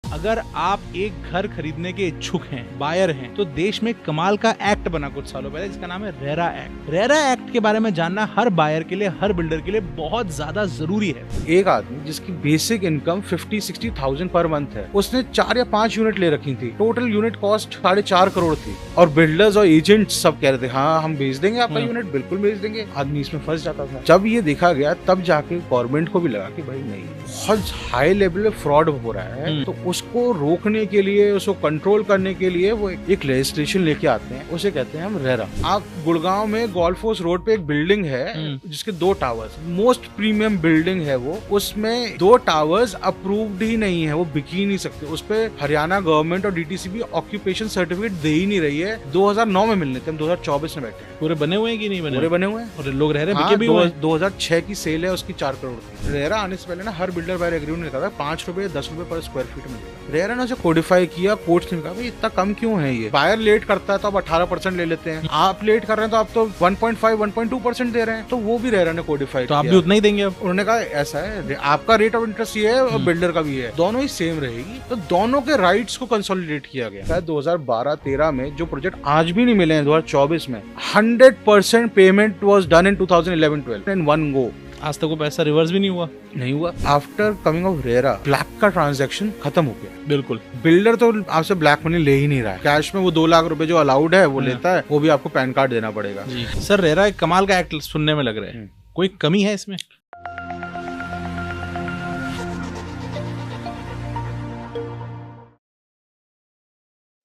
अगर आप एक घर खरीदने के इच्छुक हैं, बायर हैं, तो देश में कमाल का एक्ट बना कुछ सालों पहले जिसका नाम है रेरा एक्ट। रेरा एक्ट के बारे में जानना हर बायर के लिए, हर बिल्डर के लिए बहुत ज्यादा जरूरी है। एक आदमी जिसकी बेसिक इनकम 50-60,000 पर मंथ है, उसने 4 या 5 यूनिट ले रखी थी। टोटल यूनिट कॉस्ट 4.5 करोड़ थी और बिल्डर्स और एजेंट्स सब कह रहे थे हाँ हम बेच देंगे आपका यूनिट, बिल्कुल बेच देंगे। आदमी इसमें फंस जाता था। जब ये देखा गया तब जाके गवर्नमेंट को भी लगा कि भाई नहीं, बहुत हाई लेवल पे फ्रॉड हो रहा है, तो उसको रोकने के लिए, उसको कंट्रोल करने के लिए वो एक लेजिस्लेशन लेके आते हैं, उसे कहते हैं हम रेरा। आप गुड़गांव में गोल्फ कोर्स रोड पे एक बिल्डिंग है जिसके 2 टावर्स, मोस्ट प्रीमियम बिल्डिंग है वो, उसमें 2 टावर्स अप्रूव्ड ही नहीं है, वो बिक ही नहीं सकते। उस पे हरियाणा गवर्नमेंट और डीटीसीबी ऑक्यूपेशन सर्टिफिकेट दे ही नहीं रही है। 2009 में मिलने थे, हम 2024 में बैठे हैं। पूरे बने हुए हैं कि नहीं बने? पूरे बने हुए हैं और लोग रह रहे हैं, हाँ, बिके भी हुए हैं। 2006 की सेल है उसकी 4 करोड़ की। रेरा आने से पहले ना हर बिल्डर बायर एग्रीमेंट लिखा था 5 रुपए 10 रुपए पर स्क्वायर फीट मिलेगा। रेरा ने उसे कोडिफाई किया, कोर्ट्स ने कहा भाई इतना कम क्यों है ये, बायर लेट करता है तो आप 18% ले लेते हैं, आप लेट कर रहे हैं तो आप तो 1.5-1.2% दे रहे हैं, तो वो भी रेरा ने कोडिफाई तो आप भी उतना ही देंगे अब? उन्होंने कहा ऐसा है, आपका रेट ऑफ इंटरेस्ट ये है और बिल्डर का भी है, दोनों ही सेम रहेगी, तो दोनों के राइट्स को कंसोलिडेट किया गया। शायद 2012-13 में जो प्रोजेक्ट आज भी नहीं मिले हैं 2024 में, 100% payment was done in 2011-12 in one go. आज तक वो पैसा रिवर्स भी नहीं हुआ। After coming of RERA black का ट्रांजैक्शन खत्म हो गया। बिल्कुल, बिल्डर तो आपसे ब्लैक मनी ले ही नहीं रहा है, कैश में वो 2 लाख रुपए जो अलाउड है वो लेता है, वो भी आपको पैन कार्ड देना पड़ेगा। जी सर, रेरा एक कमाल का एक्ट सुनने में लग रहा है, कोई कमी है इसमें?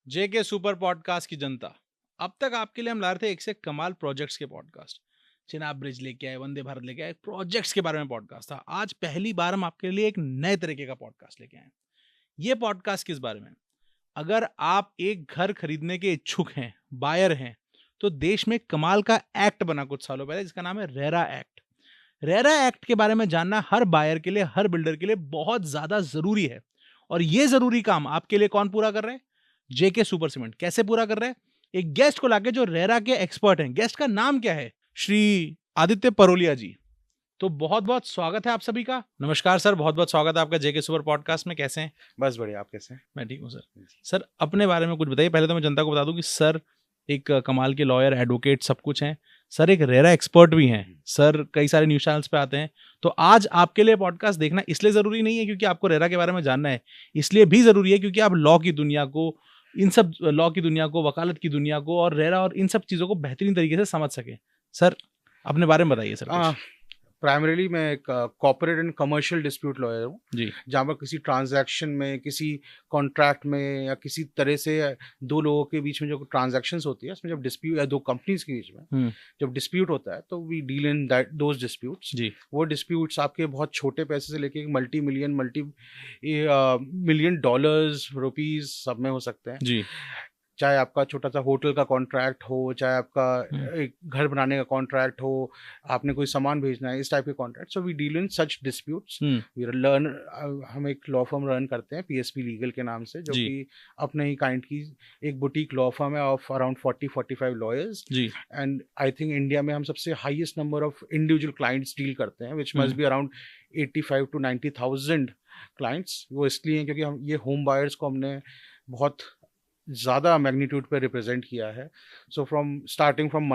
जेके सुपर पॉडकास्ट की जनता, अब तक आपके लिए हम ला रहे थे एक से कमाल प्रोजेक्ट्स के पॉडकास्ट। चिनाब ब्रिज लेके आए, वंदे भारत लेके आए, प्रोजेक्ट्स के बारे में पॉडकास्ट था। आज पहली बार हम आपके लिए एक नए तरीके का पॉडकास्ट लेके आए। ये पॉडकास्ट किस बारे में? अगर आप एक घर खरीदने के इच्छुक हैं, बायर हैं, तो देश में कमाल का एक्ट बना कुछ सालों पहले जिसका नाम है रेरा एक्ट। रेरा एक्ट के बारे में जानना हर बायर के लिए, हर बिल्डर के लिए बहुत ज्यादा जरूरी है। और ये जरूरी काम आपके लिए कौन पूरा कर रहे हैं? जेके सुपर सीमेंट। कैसे पूरा कर रहे हैं? एक गेस्ट को लाके जो रेरा के एक्सपर्ट हैं। गेस्ट का नाम क्या है? श्री आदित्य परोलिया जी। तो बहुत बहुत स्वागत है आप सभी का। नमस्कार सर, बहुत बहुत स्वागत है आपका जेके सुपर पॉडकास्ट में। कैसे हैं? बस बढ़िया, आप कैसे हैं? मैं ठीक हूँ सर। सर अपने बारे में कुछ बताइए। पहले तो मैं जनता को बता दूं कि सर एक कमाल के लॉयर, एडवोकेट सब कुछ हैं। सर एक रेरा एक्सपर्ट भी हैं। सर कई सारे न्यूज चैनल्स पे आते हैं। तो आज आपके लिए पॉडकास्ट देखना इसलिए जरूरी नहीं है क्योंकि आपको रेरा के बारे में जानना है, इसलिए भी जरूरी है क्योंकि आप लॉ की दुनिया को, इन सब लॉ की दुनिया को, वकालत की दुनिया को और रेरा और इन सब चीजों को बेहतरीन तरीके से समझ सके। सर अपने बारे में बताइए सर। प्राइमरीली मैं एक corporate and commercial dispute lawyer हूँ जी, जहाँ पर किसी ट्रांजैक्शन में, किसी कॉन्ट्रैक्ट में या किसी तरह से 2 लोगों के बीच में जो ट्रांजैक्शंस होती है, उसमें जब डिस्प्यूट या 2 कंपनीज के बीच में जब डिस्प्यूट होता है तो we deal in that those disputes. जी, वो डिस्प्यूट्स आपके बहुत छोटे पैसे से लेके मल्टी मिलियन डॉलर्स, रुपीज सब में हो सकते हैं। जी, चाहे आपका छोटा सा होटल का कॉन्ट्रैक्ट हो, चाहे आपका एक घर बनाने का कॉन्ट्रैक्ट हो, आपने कोई सामान भेजना है, इस टाइप के contract. So we deal in such disputes. We learn, हम एक लॉ फर्म रन करते हैं पीएसपी लीगल के नाम से, जो कि अपने ही काइंड की एक बुटीक लॉ फर्म है of around 40-45 lawyers. And I think India में हम सबसे highest number of individual clients deal करते हैं, which must be around 85 to 90,000 clients. वो इसलिए हैं क्योंकि हम ये होम बायर्स को हमने बहुत ज़्यादा मैग्नीट्यूड पे रिप्रेजेंट किया है। So starting from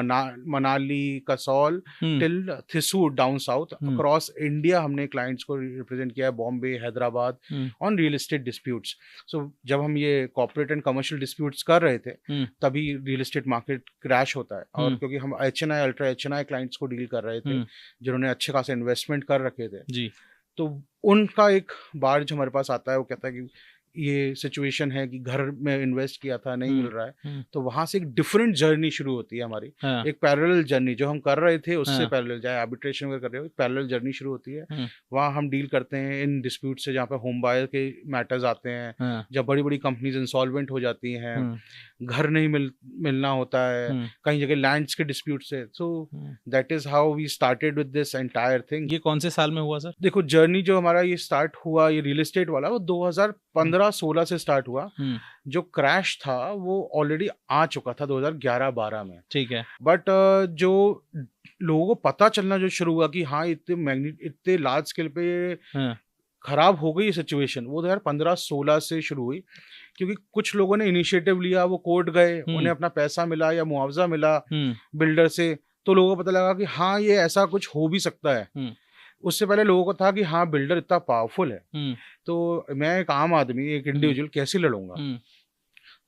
Manali, Kasol till Thrissur down south, across India हमने क्लाइंट्स को रिप्रेजेंट किया है, Bombay, Hyderabad, on real estate disputes. So जब हम ये कॉर्पोरेट एंड कमर्शियल डिस्प्यूट्स कर रहे थे तभी रियल एस्टेट मार्केट क्रैश होता है, और क्योंकि हम HNI, अल्ट्रा HNI क्लाइंट्स को डील कर रहे थे जिन्होंने अच्छे खासे इन्वेस्टमेंट कर रखे थे जी, तो उनका एक बार जो हमारे पास आता है वो कहता है कि ये सिचुएशन है कि घर में इन्वेस्ट किया था, नहीं मिल रहा है, तो वहां से एक डिफरेंट जर्नी शुरू होती है हमारी। एक पैरेलल जर्नी जो हम कर रहे थे उससे पैरेलल, चाहे आर्बिट्रेशन वगैरह कर रहे हो, एक पैरेलल जर्नी शुरू होती है। वहाँ हम डील करते हैं इन डिस्प्यूट से जहाँ पे होम बायर के मैटर्स आते हैं, जब बड़ी बड़ी कंपनीज इंसॉल्वेंट हो जाती हैं, घर नहीं मिलना होता है, कई जगह लैंड्स के डिस्प्यूट से। So that is how we started with this entire thing. ये कौन से साल में हुआ सर? देखो जर्नी जो हमारा ये स्टार्ट हुआ, ये रियल एस्टेट वाला, वो 2015-16 से स्टार्ट हुआ। जो क्रैश था वो ऑलरेडी आ चुका था 2011-12 में, ठीक है, बट जो लोगों को पता चलना जो शुरू हुआ कि हाँ इतने लार्ज स्केल पे खराब हो गई सिचुएशन वो 2015-16 से शुरू हुई, क्योंकि कुछ लोगों ने इनिशिएटिव लिया, वो कोर्ट गए, उन्हें अपना पैसा मिला या मुआवजा मिला बिल्डर से, तो लोगों को पता लगा कि हाँ ये ऐसा कुछ हो भी सकता है। उससे पहले लोगों को था कि हाँ बिल्डर इतना पावरफुल है, तो मैं एक आम आदमी, एक इंडिविजुअल कैसे लड़ूंगा।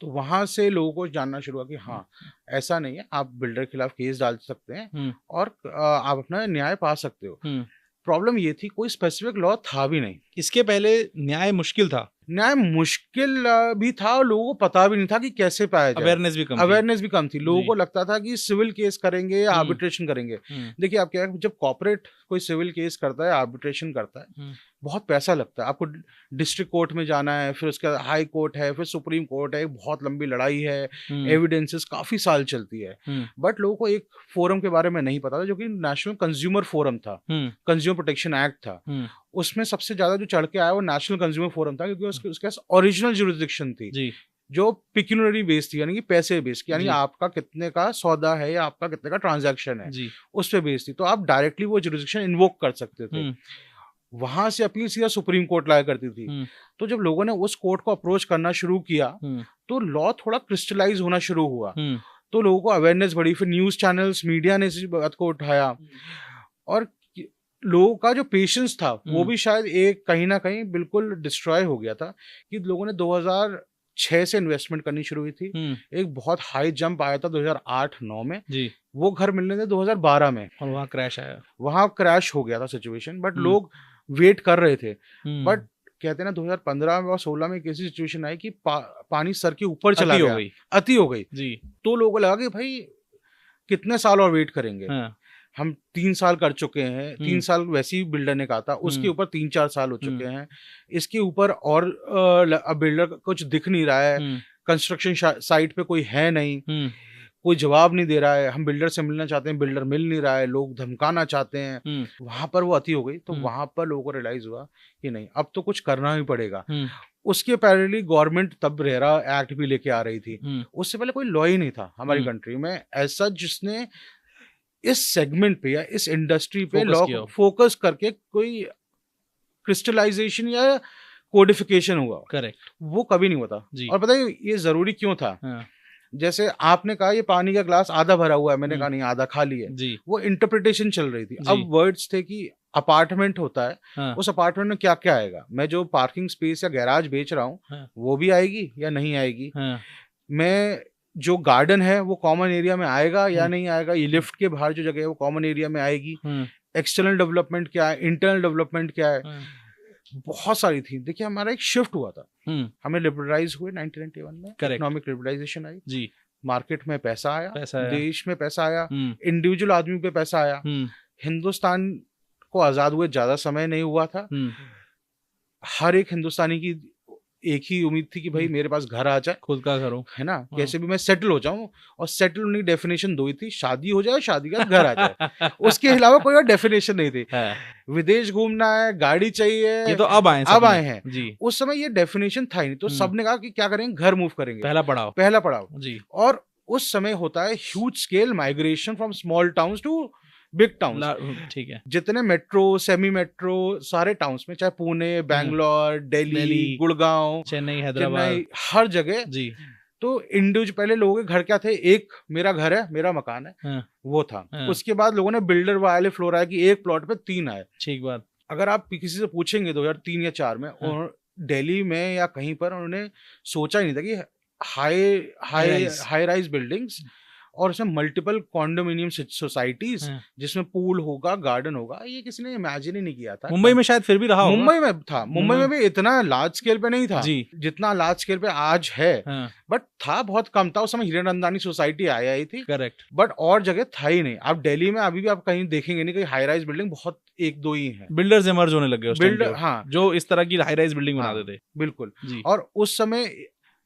तो वहां से लोगों को जानना शुरू हुआ कि हाँ ऐसा नहीं है, आप बिल्डर के खिलाफ केस डाल सकते हैं और आप अपना न्याय पा सकते हो। प्रॉब्लम ये थी कोई स्पेसिफिक लॉ था भी नहीं। इसके पहले न्याय मुश्किल था, न्याय मुश्किल भी था और लोगों को पता भी नहीं था कि कैसे पाया जाए। अवेयरनेस भी कम थी। लोगों को लगता था कि सिविल केस करेंगे या आर्बिट्रेशन करेंगे। देखिए आप क्या है, जब कॉर्पोरेट कोई सिविल केस करता है, आर्बिट्रेशन करता है, बहुत पैसा लगता है। आपको डिस्ट्रिक्ट कोर्ट में जाना है, फिर उसके बाद हाई कोर्ट है, फिर सुप्रीम कोर्ट है, बहुत लंबी लड़ाई है, एविडेंसेस काफी साल चलती है। बट लोगों को एक फोरम के बारे में नहीं पता था जो कि नेशनल कंज्यूमर फोरम था, कंज्यूमर प्रोटेक्शन एक्ट था। उसमें सबसे ज्यादा जो चढ़ के आया वो नेशनल कंज्यूमर फोरम था, क्योंकि उसके पास ओरिजिनल ज्यूरिसडिक्शन थी जो पिक्यूनरी बेस थी, यानी कि पैसे बेस, यानी आपका कितने का सौदा है या आपका कितने का ट्रांजैक्शन है उस पे बेस थी। तो आप डायरेक्टली वो ज्यूरिसडिक्शन इन्वोक कर सकते थे। वहां से अपील सीधा सुप्रीम कोर्ट लाया करती थी। तो जब लोगों ने उस कोर्ट को अप्रोच करना शुरू किया तो लॉ थोड़ा क्रिस्टलाइज होना शुरू हुआ। तो लोगों को अवेयरनेस बढ़ी, फिर न्यूज चैनल्स, मीडिया ने इस बात को उठाया और लोगों का जो पेशेंस था वो भी शायद एक कहीं ना कहीं बिल्कुल डिस्ट्रॉय हो गया था, कि लोगों ने 2006 से इन्वेस्टमेंट करनी शुरू हुई थी। एक बहुत हाई जंप आया था 2008-9 में वो घर मिलने थे 2012 में, और वहाँ क्रैश आया, वहां क्रैश हो गया था सिचुएशन। बट लोग वेट कर रहे थे। बट कहते हैं ना 2015 में और 16 में एक ऐसी सिचुएशन आई कि पानी सर के ऊपर चला गया, अति हो गई जी। तो लोगों को लगा कि भाई कितने साल और वेट करेंगे। हम 3 साल कर चुके हैं, 3 साल वैसे ही बिल्डर ने कहा था, उसके ऊपर 3-4 साल हो चुके हैं, इसके ऊपर और बिल्डर कुछ दिख नहीं रहा है, कंस्ट्रक्शन साइट पे कोई है नहीं, कोई जवाब नहीं दे रहा है, हम बिल्डर से मिलना चाहते हैं, बिल्डर मिल नहीं रहा है, लोग धमकाना चाहते हैं। वहां पर वो अति हो गई। तो वहां पर लोगों को रियलाइज हुआ कि नहीं, अब तो कुछ करना ही पड़ेगा। उसके पैरेलली गवर्नमेंट तब रेरा एक्ट भी लेके आ रही थी। उससे पहले कोई लॉ ही नहीं था हमारी कंट्री में ऐसा जिसने इस सेगमेंट पे या इस इंडस्ट्री पे लॉ फोकस करके कोई क्रिस्टलाइजेशन या कोडिफिकेशन हुआ। करेक्ट, वो कभी नहीं हुआ था। और पता है ये जरूरी क्यों था? जैसे आपने कहा ये पानी का ग्लास आधा भरा हुआ है, मैंने कहा नहीं आधा खाली है। वो इंटरप्रिटेशन चल रही थी। अब वर्ड्स थे कि अपार्टमेंट होता है, उस अपार्टमेंट में क्या क्या आएगा, मैं जो पार्किंग स्पेस या गैराज बेच रहा हूँ वो भी आएगी या नहीं आएगी, मैं जो गार्डन है वो कॉमन एरिया में आएगा या नहीं आएगा, ये लिफ्ट के बाहर जो जगह है वो कॉमन एरिया में आएगी, एक्सटर्नल डेवलपमेंट क्या है, इंटरनल डेवलपमेंट क्या है, बहुत सारी थी। देखिए हमारा एक शिफ्ट हुआ था, हमें लिबरलाइज हुए 1991 में, इकोनॉमिक लिबरलाइजेशन आई जी, मार्केट में पैसा आया, देश में पैसा आया, इंडिविजुअल आदमी पे पैसा आया। हिंदुस्तान को आजाद हुए ज्यादा समय नहीं हुआ था। हर एक हिंदुस्तानी की एक ही उम्मीद थी कि भाई मेरे पास घर आ जाए, खुद का घर हो, है ना, कैसे भी मैं सेटल हो जाऊं। और सेटल होने की डेफिनेशन दो ही थी, शादी हो जाए, शादी का घर आ जाए। उसके अलावा कोई और डेफिनेशन नहीं थी। विदेश घूमना है, गाड़ी चाहिए, ये तो अब आए हैं जी। उस समय ये डेफिनेशन था ही नहीं। तो सबने कहा कि क्या करेंगे, घर मूव करेंगे, पहला पड़ाव जी। और उस समय होता है huge scale migration from small towns to big towns. ठीक है, जितने मेट्रो, सेमी मेट्रो, सारे टाउन्स में, चाहे पुणे, बैंगलोर, दिल्ली, गुड़गांव, चेन्नई, हैदराबाद, हर जगह जी। तो इंडिविजुअल पहले लोगों के घर क्या थे, एक मेरा घर है, मेरा मकान है, वो था। उसके बाद लोगों ने बिल्डर वाले फ्लोर आया कि एक प्लॉट पे 3 आए। ठीक बात। अगर आप किसी से पूछेंगे 2003 या 4 में, और दिल्ली में या कहीं पर उन्होंने सोचा ही नहीं था कि हाई राइज बिल्डिंग्स और उसमें मल्टीपल कॉन्डोमिनियम सोसाइटीज जिसमें पूल होगा, गार्डन होगा, ये किसी ने इमेजिन ही नहीं किया था। मुंबई में शायद फिर भी रहा होगा। मुंबई में था, मुंबई में भी इतना लार्ज स्केल पे नहीं था जी, जितना लार्ज स्केल पे आज है। बट था बहुत कम था उस समय। हीरानंदानी सोसाइटी आई थी, करेक्ट, बट और जगह था ही नहीं। आप दिल्ली में अभी भी आप कहीं देखेंगे नहीं, कहीं हाई राइज बिल्डिंग बहुत 1-2 ही है। बिल्डर्स इमर्ज होने लगे उस बिल्डर, हाँ, जो इस तरह की हाई राइज बिल्डिंग बनाते थे। बिल्कुल। और उस समय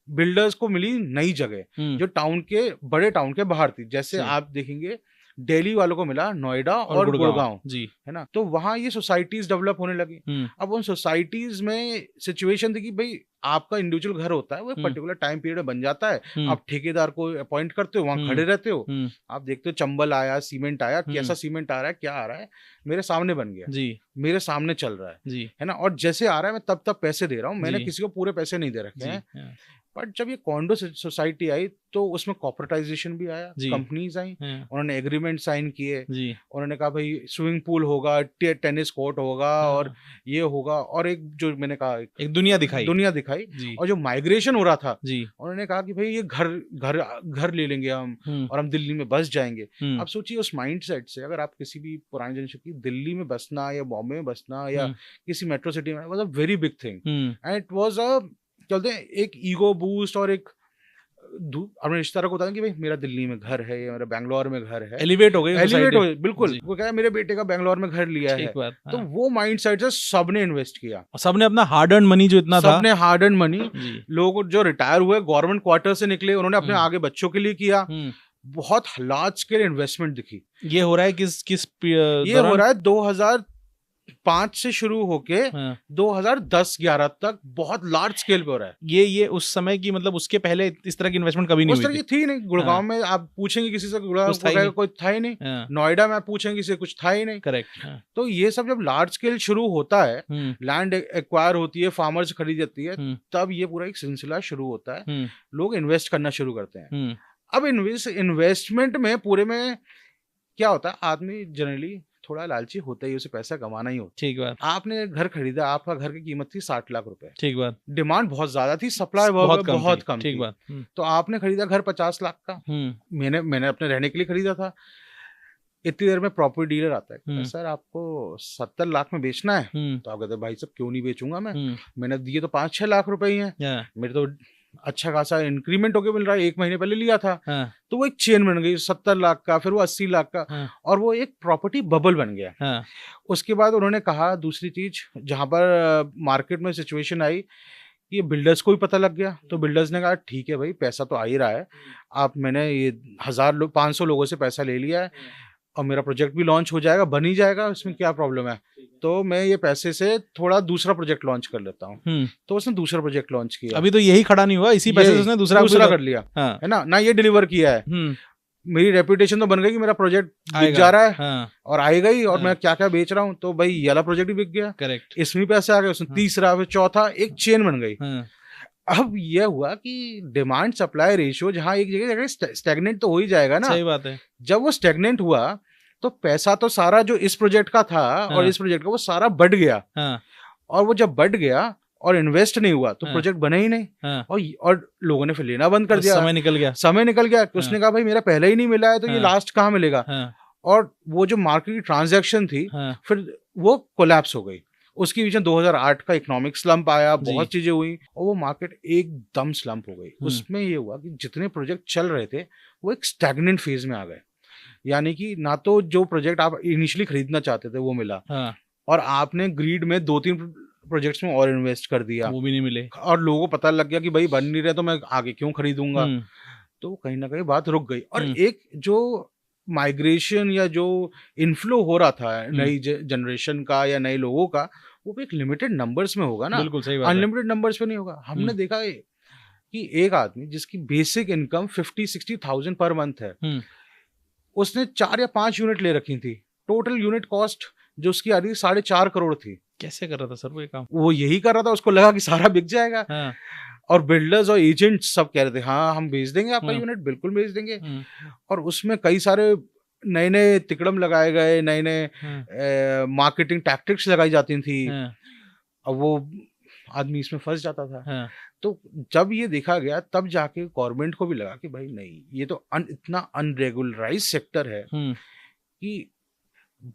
बिल्डर्स को मिली नई जगह जो टाउन के, बड़े टाउन के बाहर थी। जैसे आप देखेंगे दिल्ली वालों को मिला नोएडा और गुड़गांव जी, है ना। तो वहाँ ये सोसाइटीज डेवलप होने लगी। अब उन सोसाइटीज में सिचुएशन थी कि भाई आपका इंडिविजुअल घर होता है, वो पर्टिकुलर टाइम पीरियड में बन जाता है, आप ठेकेदार को अपॉइंट करते हो, वहां खड़े रहते हो, आप देखते हो चंबल आया, सीमेंट आया, कैसा सीमेंट आ रहा है, क्या आ रहा है, मेरे सामने बन गया जी, मेरे सामने चल रहा है जी, है ना। और जैसे आ रहा है मैं तब तब पैसे दे रहा हूँ, मैंने किसी को पूरे पैसे नहीं दे रखे हैं। बट जब ये कॉन्डो सोसाइटी आई तो उसमें कॉर्पोरेटाइजेशन भी आया, कंपनीज आई, उन्होंने एग्रीमेंट साइन किए, उन्होंने कहा भाई स्विमिंग पूल होगा, टेनिस कोर्ट होगा और ये होगा, और एक जो मैंने कहा एक दुनिया दिखाई और जो माइग्रेशन हो रहा था उन्होंने कहा कि भाई ये घर ले लेंगे हम और हम दिल्ली में बस जाएंगे। अब सोचिए उस माइंडसेट से अगर आप किसी भी पुरानी जनरेशन की दिल्ली में बसना या बॉम्बे में बसना या किसी मेट्रो सिटी में, was a very big thing and it was अ चलते हैं एक ईगो बूस्ट और एक अपने रिश्तेदारों को बताया कि भाई मेरा दिल्ली में घर है या मेरा बैंगलोर में घर है, एलिवेट हो गई बिल्कुल। वो क्या है मेरे बेटे का बैंगलोर में घर लिया है, तो वो माइंडसेट से सबने इन्वेस्ट किया, सबने अपना हार्ड अर्न मनी जो इतना था, सबने हार्ड अर्न मनी, लोग जो रिटायर हुए गवर्नमेंट क्वार्टर से निकले उन्होंने अपने आगे बच्चों के लिए किया, बहुत लार्ज स्केल इन्वेस्टमेंट दिखी। ये हो रहा है किस ये हो रहा है 2005 से शुरू होके 2010-11 तक बहुत लार्ज स्केल पे हो रहा है। ये उस समय की मतलब उसके पहले इस तरह की इन्वेस्टमेंट कभी नहीं हुई थी। उस तरह की थी नहीं। गुड़गांव में आप पूछेंगे किसी से, गुड़गांव कोई था ही नहीं, नोएडा में आप पूछेंगे किसी से, कुछ था ही नहीं। करेक्ट। तो ये सब जब लार्ज स्केल शुरू होता है, लैंड एक्वायर होती है, फार्मर्स खरीद जाती है, तब ये पूरा एक सिलसिला शुरू होता है, लोग इन्वेस्ट करना शुरू करते हैं। अब इन्वेस्टमेंट में पूरे में क्या होता है, आदमी जनरली थोड़ा लालची होता है, उसे पैसा कमाना ही होता है। ठीक बात। आपने घर खरीदा, आपका घर की कीमत थी 60 लाख रुपए। ठीक बात। डिमांड बहुत ज्यादा थी, सप्लाई बहुत कम थी। ठीक बात। तो आपने खरीदा घर 50 लाख का, मैंने अपने रहने के लिए खरीदा था। इतनी देर में प्रॉपर्टी डीलर आता है, सर आपको 70 लाख में बेचना है, तो आप कहते भाई साहब क्यों नहीं बेचूंगा मैंने दिए तो 5-6 लाख रुपए ही हैं, मेरे तो अच्छा खासा इंक्रीमेंट होके मिल रहा है, 1 महीने पहले लिया था। तो वो एक चेन बन गई 70 लाख का, फिर वो 80 लाख का, और वो एक प्रॉपर्टी बबल बन गया। उसके बाद उन्होंने कहा दूसरी चीज, जहां पर मार्केट में सिचुएशन आई, ये बिल्डर्स को भी पता लग गया, तो बिल्डर्स ने कहा ठीक है भाई पैसा तो आ ही रहा है, मैंने ये 500 लोगों से पैसा ले लिया है और मेरा प्रोजेक्ट भी लॉन्च हो जाएगा, बन ही जाएगा, इसमें क्या प्रॉब्लम है, तो मैं ये पैसे से थोड़ा दूसरा प्रोजेक्ट लॉन्च कर लेता हूँ। तो उसने दूसरा प्रोजेक्ट लॉन्च किया। अभी तो यही खड़ा नहीं हुआ, इसी पैसे से उसने दूसरा कर लिया। है ना ये डिलीवर किया है, मेरी रेपुटेशन तो बन गई कि मेरा प्रोजेक्ट बिक जा रहा है और आएगा ही, और मैं क्या क्या बेच रहा हूँ, तो भाई ये वाला प्रोजेक्ट भी बिक गया। करेक्ट। इसमें पैसे आ गए, उसमें तीसरा, फिर चौथा, एक चेन बन गई। अब यह हुआ कि डिमांड सप्लाई रेशियो जहां एक जगह स्टैग्नेंट तो हो ही जाएगा ना। सही बात है। जब वो स्टैग्नेंट हुआ तो पैसा तो सारा जो इस प्रोजेक्ट का था और इस प्रोजेक्ट का, वो सारा बढ़ गया। और वो जब बढ़ गया और इन्वेस्ट नहीं हुआ तो प्रोजेक्ट बना ही नहीं। और लोगों ने फिर लेना बंद कर दिया। समय निकल गया। उसने कहा भाई मेरा पहले ही नहीं मिला है तो ये लास्ट कहाँ मिलेगा। और वो जो मार्केट की ट्रांजैक्शन थी फिर वो कोलैप्स हो गई। उसके बीच में 2008 का इकोनॉमिक स्लंप आया, बहुत चीजें हुई और वो मार्केट एकदम स्लंप हो गई। उसमें ये हुआ कि जितने प्रोजेक्ट चल रहे थे वो एक स्टैग्नेंट फेज में आ गए, यानी कि ना तो जो प्रोजेक्ट आप इनिशियली खरीदना चाहते थे वो मिला, और आपने ग्रीड में 2-3 प्रोजेक्ट्स में और इन्वेस्ट कर दिया, वो भी नहीं मिले, और लोगों को पता लग गया कि भाई बन नहीं रहे तो मैं आगे क्यों खरीदूंगा। तो कहीं ना कहीं बात रुक गई। और एक जो माइग्रेशन या जो इनफ्लो हो रहा था नई जनरेशन का या नए लोगों का, वो भी एक लिमिटेड नंबर्स में होगा ना। बिल्कुल सही बात है। अनलिमिटेड नंबर्स पे नहीं होगा। हमने देखा है कि एक आदमी जिसकी बेसिक इनकम 50-60,000 पर मंथ है, उसने 4 या 5 यूनिट ले रखी थी। टोटल यूनिट कॉस्ट जो उसकी आ रही थी 4.5 करोड़ थी। कैसे कर रहा था सर वो ये काम? वो यही कर रहा था, उसको लगा कि सारा बिक जाएगा। और बिल्डर्स और एजेंट्स सब कह रहे थे हाँ हम बेच देंगे आपका यूनिट, बिल्कुल बेच देंगे। और उसमें कई सारे नए नए तिकड़म लगाए गए, नए नए मार्केटिंग टैक्टिक्स लगाई जाती थी। अब वो आदमी इसमें फंस जाता था। तो जब ये देखा गया तब जाके गवर्नमेंट को भी लगा कि भाई नहीं, ये तो इतना अनरेगुलराइज सेक्टर है कि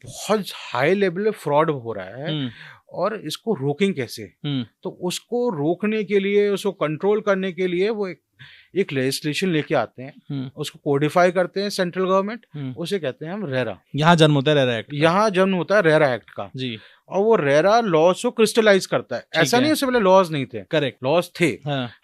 बहुत हाई लेवल पे फ्रॉड हो रहा है, और इसको रोकें कैसे। तो उसको रोकने के लिए, उसको कंट्रोल करने के लिए वो एक लेजिस्लेशन लेके आते हैं, उसको कोडिफाई करते हैं सेंट्रल गवर्नमेंट, उसे कहते हैं हम रेरा। यहाँ जन्म होता है रेरा एक्ट, यहाँ जन्म होता है रेरा एक्ट का जी। और वो रेरा लॉज को क्रिस्टलाइज करता है। ऐसा नहीं उससे पहले लॉज नहीं थे, करेक्ट, लॉज थे।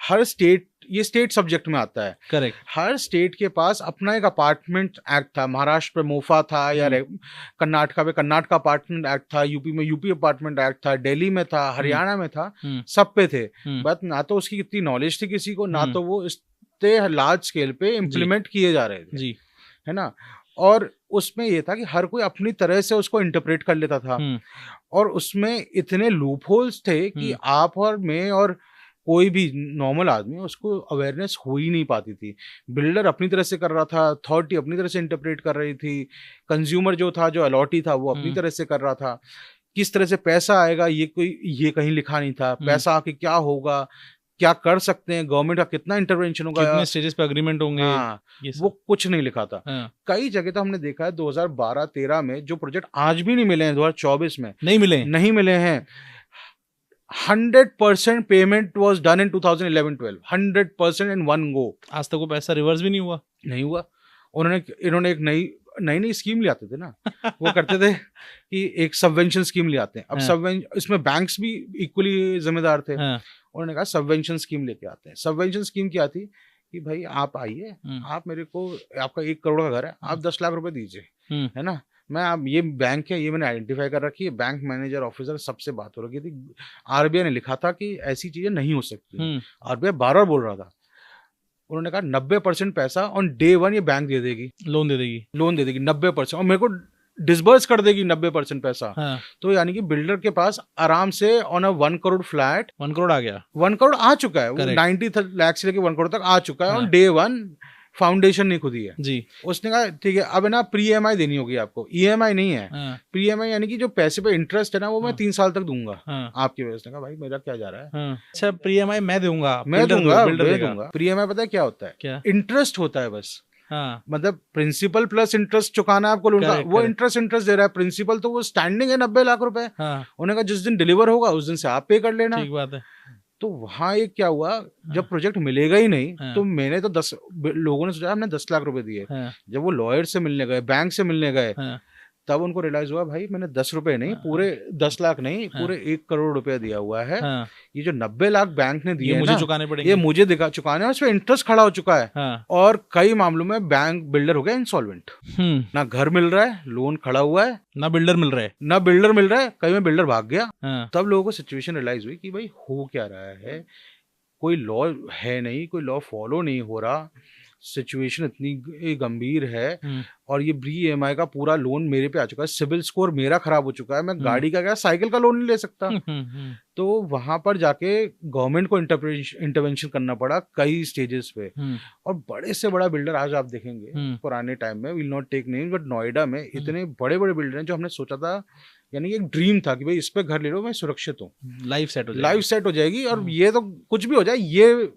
हर स्टेट ये स्टेट सब्जेक्ट में आता है। करेक्ट। हर स्टेट के पास अपना एक अपार्टमेंट एक्ट था। महाराष्ट्र पे मोफा था, या कर्नाटका पे कर्नाटका अपार्टमेंट एक्ट था, यूपी में यूपी अपार्टमेंट एक्ट था, दिल्ली में था, हरियाणा में था, सब पे थे। बट ना तो उसकी कितनी नॉलेज थी किसी को, ना तो वो इतने लार्ज स्केल पे इम्प्लीमेंट किए जा रहे थे, है ना। और उसमें ये था कि हर कोई अपनी तरह से उसको इंटरप्रेट कर लेता था, और उसमें इतने लूप होल्स थे कि आप और मैं और कोई भी नॉर्मल आदमी उसको अवेयरनेस हो ही नहीं पाती थी। बिल्डर अपनी तरह से कर रहा था, अथॉरिटी अपनी तरह से इंटरप्रेट कर रही थी, कंज्यूमर जो था, जो अलॉटी था, वो अपनी तरह से कर रहा था। किस तरह से पैसा आएगा ये कहीं लिखा नहीं था। पैसा आके क्या होगा, क्या कर सकते हैं, गवर्नमेंट का कितना इंटरवेंशन होगा, कितने स्टेजेस पे एग्रीमेंट होंगे, वो कुछ नहीं लिखा था। कई जगह तो हमने देखा है 2012-13 में जो प्रोजेक्ट आज भी नहीं मिले हैं, 2024 में नहीं मिले हैं। 100% payment was done in 2011-12, 100% in one go. आज तक वो पैसा रिवर्स भी नहीं हुआ। इन्होंने एक नई स्कीम ले आते थे ना। वो करते थे कि एक सबवेंशन स्कीम ले आते हैं। अब इसमें बैंक्स भी इक्वली जिम्मेदार थे। उन्होंने कहा सबवेंशन स्कीम लेके आते हैं। सबवेंशन स्कीम क्या थी कि भाई आप आइए, आप मेरे को, आपका 1 करोड़ का घर है, आप 10 लाख रुपए दीजिए, है ना। आप ये बैंक है, ये मैंने आइडेंटिफाई कर रखी है, बैंक मैनेजर ऑफिसर सबसे बात हो रही थी। आरबीआई ने लिखा था कि ऐसी चीजें नहीं हो सकती। आरबीआई बार बार बोल रहा था। उन्होंने कहा 90% पैसा ऑन डे 1 ये बैंक दे देगी, लोन दे देगी 90%, और मेरे को डिसबर्स कर देगी 90% पैसा। तो यानी कि बिल्डर के पास आराम से on a 1 crore flat 1 crore आ गया, 1 करोड़ आ चुका है। वो 90 लाख से लेके 1 करोड़ तक आ चुका है ऑन डे 1। फाउंडेशन नहीं खुदी है जी। उसने कहा ठीक है, अब ना प्री EMI देनी होगी आपको, EMI नहीं है, प्री EMI यानी कि जो पैसे पे इंटरेस्ट है ना, वो मैं 3 साल तक दूंगा आपकी वजह से। कहा भाई मेरा क्या जा रहा है। अच्छा, प्री EMI मैं दूंगा, बिल्डर दूंगा। प्री EMI पता है क्या होता है? क्या इंटरेस्ट होता है बस। मतलब प्रिंसिपल प्लस इंटरेस्ट चुकाना है आपको लोन का। वो इंटरेस्ट दे रहा है, प्रिंसिपल तो वो स्टैंडिंग है 90 लाख रुपए। उन्होंने कहा जिस दिन डिलीवर होगा उस दिन से आप पे कर लेना। ठीक बात है। तो वहां एक क्या हुआ, जब प्रोजेक्ट मिलेगा ही नहीं, तो मैंने तो 10 लोगों ने सोचा हमने 10 लाख रुपए दिए। जब वो लॉयर से मिलने गए, बैंक से मिलने गए, तब उनको रियलाइज हुआ भाई मैंने 10 रुपए नहीं, पूरे 10 लाख नहीं, पूरे 1 करोड़ रुपया दिया हुआ है। ये जो 90 लाख बैंक ने दिए मुझे चुकाने पड़ेंगे, ये मुझे चुकाने हैं, उस पर इंटरेस्ट खड़ा हो चुका है। और कई मामलों में बैंक बिल्डर हो गया इंसॉल्वेंट। ना घर मिल रहा है, लोन खड़ा हुआ है, ना बिल्डर मिल रहा है, कई में बिल्डर भाग गया। तब लोगों को सिचुएशन रियलाइज हुई कि भाई हो क्या रहा है, कोई लॉ है नहीं, कोई लॉ फॉलो नहीं हो रहा, सिचुएशन इतनी गंभीर है, और ये प्री EMI का पूरा लोन मेरे पे आ चुका है, सिविल स्कोर मेरा खराब हो चुका है, मैं गाड़ी का क्या साइकिल का लोन नहीं ले सकता। तो वहां पर जाके गवर्नमेंट को इंटरवेंशन करना पड़ा कई स्टेजेस पे। और बड़े से बड़ा बिल्डर आज आप देखेंगे पुराने टाइम में, will not take name, but Noida में इतने बड़े बड़े बिल्डर हैं जो हमने सोचा था, यानी एक ड्रीम था कि भाई इस पे घर ले लो, मैं सुरक्षित हूँ, लाइफ सेट हो जाएगी, और ये तो कुछ भी हो जाए ये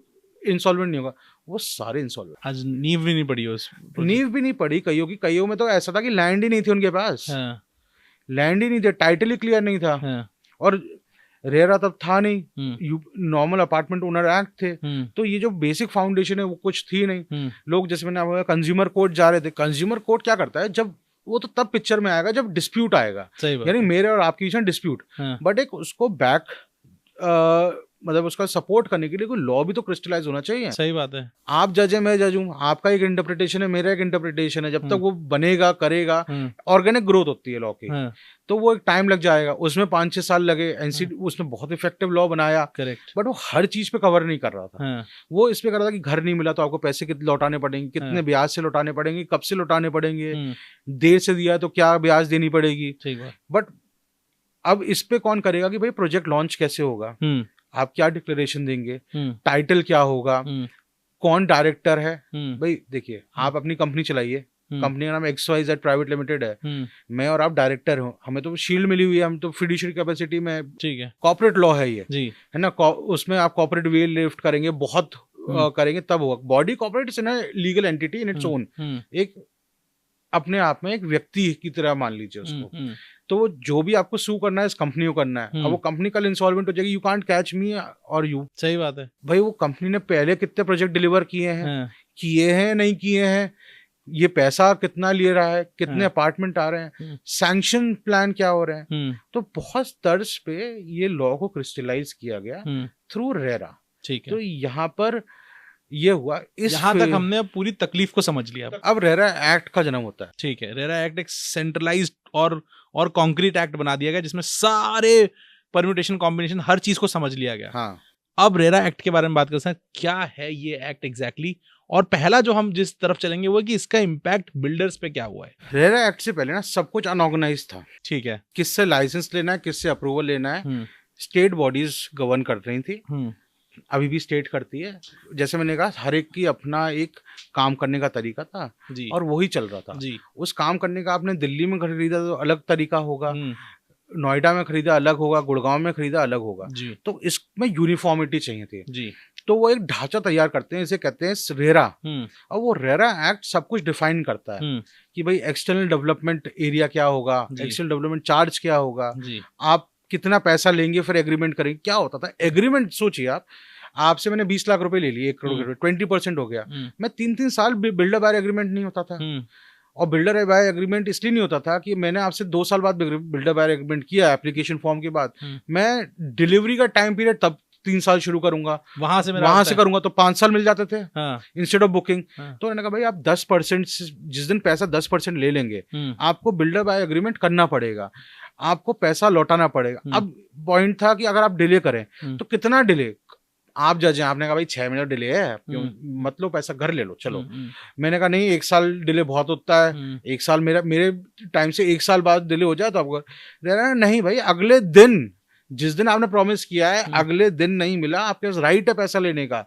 इंसॉल्वेंट नहीं होगा। वो सारे इंसॉल्वेंट। आज नींव भी नहीं पड़ी कईयों की। कईयों में तो ऐसा था कि लैंड ही नहीं थी उनके पास। लैंड ही नहीं थे, टाइटल ही क्लियर नहीं था। और रेरा तब था नहीं, नॉर्मल अपार्टमेंट ओनर एक्ट थे। तो ये जो बेसिक फाउंडेशन है वो कुछ थी नहीं। लोग जैसे मैंने कंज्यूमर कोर्ट जा रहे थे। कंज्यूमर कोर्ट क्या करता है, जब वो तो तब पिक्चर में आएगा जब डिस्प्यूट आएगा, यानी मेरे और आपके बीच में डिस्प्यूट। बट एक उसको बैक मतलब उसका सपोर्ट करने के लिए कोई लॉ भी तो क्रिस्टलाइज होना चाहिए। सही बात है। आप जज है, मैं जज हूँ, आपका एक इंटरप्रिटेशन है, मेरा एक इंटरप्रिटेशन है। जब तक वो बनेगा करेगा, ऑर्गेनिक ग्रोथ होती है लॉ की, तो वो एक टाइम लग जाएगा। उसमें 5-6 साल लगे। एनसीडी उसने बहुत इफेक्टिव लॉ बनाया, करेक्ट, बट वो हर चीज पे कवर नहीं कर रहा था। वो इस पे कर रहा था कि घर नहीं मिला तो आपको पैसे कितने लौटाने पड़ेंगे, कितने ब्याज से लौटाने पड़ेंगे, कब से लौटाने पड़ेंगे, देर से दिया तो क्या ब्याज देनी पड़ेगी। बट अब इस पे कौन करेगा कि भाई प्रोजेक्ट लॉन्च कैसे होगा, आप क्या डिक्लेरेशन देंगे, टाइटल क्या होगा, कौन डायरेक्टर है। भाई देखिए, आप अपनी कंपनी चलाइए, कंपनी का नाम XYZ प्राइवेट लिमिटेड है, मैं और आप डायरेक्टर हो, हमें तो शील्ड मिली हुई है, हम तो फिड्यूशियरी कैपेसिटी में, ठीक है, कॉर्पोरेट लॉ है ये, है ना। उसमें आप कॉर्पोरेट वे लिफ्ट करेंगे, बहुत करेंगे तब होगा। Body corporate is in legal entity in its own, एक अपने आप में एक व्यक्ति की तरह मान लीजिए उसको। तो वो जो भी आपको सू करना है इस कंपनी को करना है। अब वो कंपनी कल इंसॉल्वेंट हो जाएगी, यू कांट कैच मी और यू। सही बात है भाई। वो कंपनी ने पहले कितने प्रोजेक्ट डिलीवर किए हैं, नहीं किए हैं, ये पैसा कितना ले रहा है, कितने अपार्टमेंट आ रहे हैं, सैंक्शन प्लान क्या हो रहे हैं। तो बहुत तर्ज पे ये लॉ को क्रिस्टलाइज किया गया थ्रू रेरा। ठीक है। तो यहाँ पर ये हुआ इस यहाँ तक हमने अब पूरी तकलीफ को समझ लिया। अब रेरा एक्ट का जन्म होता है। ठीक है, रेरा एक्ट एक सेंट्रलाइज्ड और कॉन्क्रीट एक्ट बना दिया गया जिसमें सारे परम्यूटेशन कॉम्बिनेशन हर चीज को समझ लिया गया। हाँ। अब रेरा एक्ट के बारे में बात करते हैं, क्या है ये एक्ट एग्जैक्टली, और पहला जो हम जिस तरफ चलेंगे वो है कि इसका इम्पैक्ट बिल्डर्स पे क्या हुआ है। रेरा एक्ट से पहले ना सब कुछ अनऑर्गेनाइज था। ठीक है, किससे लाइसेंस लेना है, किससे अप्रूवल लेना है, स्टेट बॉडीज गवर्न कर रही थी, अभी भी स्टेट करती है। जैसे मैंने कहा, हर एक की अपना एक काम करने का तरीका था जी, और वही चल रहा था जी। उस काम करने का आपने दिल्ली में खरीदा तो अलग तरीका होगा, नोएडा में खरीदा अलग होगा, गुड़गांव में खरीदा अलग होगा जी। तो इसमें यूनिफॉर्मिटी चाहिए थी जी। तो वो एक ढांचा तैयार करते हैं, इसे कहते हैं रेरा। और वो रेरा एक्ट सब कुछ डिफाइन करता है कि भाई एक्सटर्नल डेवलपमेंट एरिया क्या होगा, एक्सटर्नल डेवलपमेंट चार्ज क्या होगा, आप कितना पैसा लेंगे, फिर एग्रीमेंट करेंगे। क्या होता था एग्रीमेंट, सोचिए आपसे मैंने 20 लाख रुपए ले लिए, 1 करोड़ रुपए, 20% हो गया। मैं 3-3 साल बिल्डर बायर एग्रीमेंट नहीं होता था। और बिल्डर बाय एग्रीमेंट इसलिए नहीं होता था कि मैंने आपसे 2 साल बाद बिल्डर बाय एग्रीमेंट किया एप्लीकेशन फॉर्म के बाद, मैं डिलीवरी का टाइम पीरियड तब 3 साल शुरू करूंगा, वहां से करूंगा तो 5 साल मिल जाते थे इंस्टेड ऑफ बुकिंग। तो मैंने कहा भाई आप 10%, जिस दिन पैसा 10% ले लेंगे आपको बिल्डर बाय एग्रीमेंट करना पड़ेगा, आपको पैसा लौटाना पड़ेगा। अब पॉइंट था कि अगर आप डिले करें तो कितना डिले, आप जज हैं, आपने कहा भाई 6 महीने डिले है, मत लो पैसा, घर ले लो चलो। मैंने कहा नहीं, 1 साल डिले बहुत होता है, 1 साल मेरे टाइम से 1 साल बाद डिले हो जाए तो आपको नहीं भाई, अगले दिन जिस दिन आपने प्रॉमिस किया है अगले दिन नहीं मिला, आपके पास राइट है पैसा लेने का।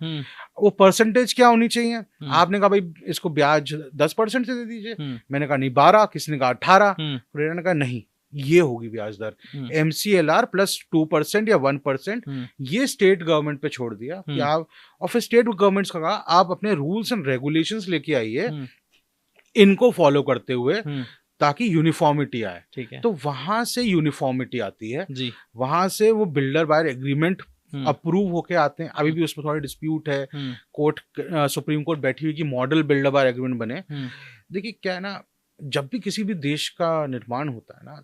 वो परसेंटेज क्या होनी चाहिए, आपने कहा भाई इसको ब्याज 10% से दे दीजिए, मैंने कहा नहीं 12, किसी ने कहा 18, ने कहा नहीं ये होगी ब्याज दर, MCLR प्लस 2% या 1%, ये स्टेट गवर्नमेंट पे छोड़ दिया कि आप, और फिर स्टेट गवर्नमेंट्स का कहा आप अपने रूल्स एंड रेगुलेशंस लेके आइए, इनको फॉलो करते हुए ताकि यूनिफॉर्मिटी आए। ठीक है, तो वहां से यूनिफॉर्मिटी आती है जी। वहां से वो बिल्डर बायर एग्रीमेंट अप्रूव होके आते हैं। अभी भी उसमें थोड़ा डिस्प्यूट है, कोर्ट, सुप्रीम कोर्ट बैठी हुई कि मॉडल बिल्डर बायर एग्रीमेंट बने। देखिए क्या है ना, जब भी किसी भी देश का निर्माण होता है ना,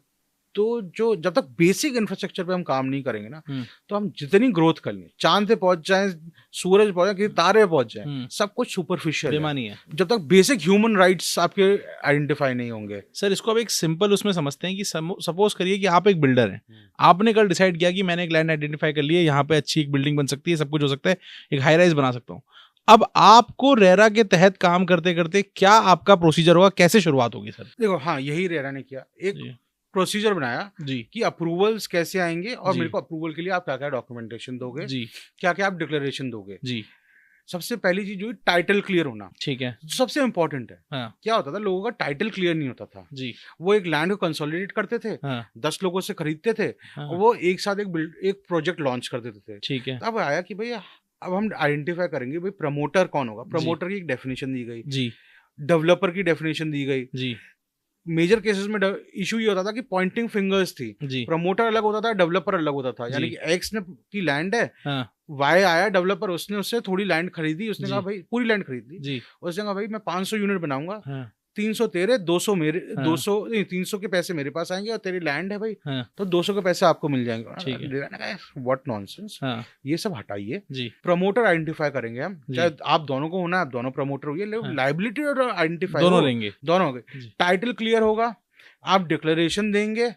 तो जो जब तक बेसिक इंफ्रास्ट्रक्चर पे हम काम नहीं करेंगे ना, तो हम जितनी ग्रोथ कर लें, चांद पे पहुंच जाएं, सूरज पहुंच जाए, किसी तारे पे पहुंच जाएं, सब कुछ सुपरफिशियल है जब तक बेसिक ह्यूमन राइट्स आपके आइडेंटिफाई नहीं होंगे। सर इसको अब एक सिंपल उसमें समझते हैं कि सपोज करिए कि आप एक बिल्डर हैं, आपने कल डिसाइड किया कि मैंने एक लैंड आइडेंटिफाई कर लिया, यहाँ पे अच्छी एक बिल्डिंग बन सकती है, सब कुछ हो सकता है, एक हाई राइज बना सकता हूँ। अब आपको रेरा के तहत काम करते करते क्या आपका प्रोसीजर होगा, कैसे शुरुआत होगी सर? देखो हाँ, यही रेरा ने किया, एक प्रोसीजर बनाया जी कि अप्रूवल्स कैसे आएंगे और मेरे को अप्रूवल के लिए आप क्या क्या डॉक्यूमेंटेशन दोगे जी, क्या क्या आप डिक्लेरेशन दोगे जी। सबसे पहली चीज जो टाइटल क्लियर होना, ठीक है, सबसे इंपॉर्टेंट है। हाँ। क्या होता था, लोगों का टाइटल क्लियर नहीं होता था जी। वो एक लैंड को कंसोलिडेट करते थे, 10 लोगों से खरीदते थे, और वो एक साथ एक प्रोजेक्ट लॉन्च कर देते थे। ठीक है, अब आया कि भैया अब हम आइडेंटिफाई करेंगे भाई प्रमोटर कौन होगा। प्रमोटर की एक डेफिनेशन दी गई जी, डेवलपर की डेफिनेशन दी गई जी। मेजर केसेस में इशू ये होता था कि पॉइंटिंग फिंगर्स थी, प्रमोटर अलग होता था, डेवलपर अलग होता था। यानी कि एक्स ने की लैंड है, वाई आया डेवलपर, उसने उससे थोड़ी लैंड खरीदी, उसने कहा भाई पूरी लैंड खरीद ली, उसने कहा भाई मैं 500 यूनिट बनाऊंगा, 300 तेरे, 200 मेरे, 200 नहीं 300 के पैसे मेरे पास आएंगे और तेरी लैंड है भाई, तो 200 के पैसे आपको मिल जाएंगे। व्हाट नॉनसेंस, ये सब हटाइए, प्रमोटर आइडेंटिफाई करेंगे हम, चाहे आप दोनों को होना, आप दोनों प्रमोटर होइए, लाइबिलिटी और आइडेंटिफाई दोनों लेंगे, दोनों होंगे। टाइटल क्लियर होगा, आप डिक्लेरेशन देंगे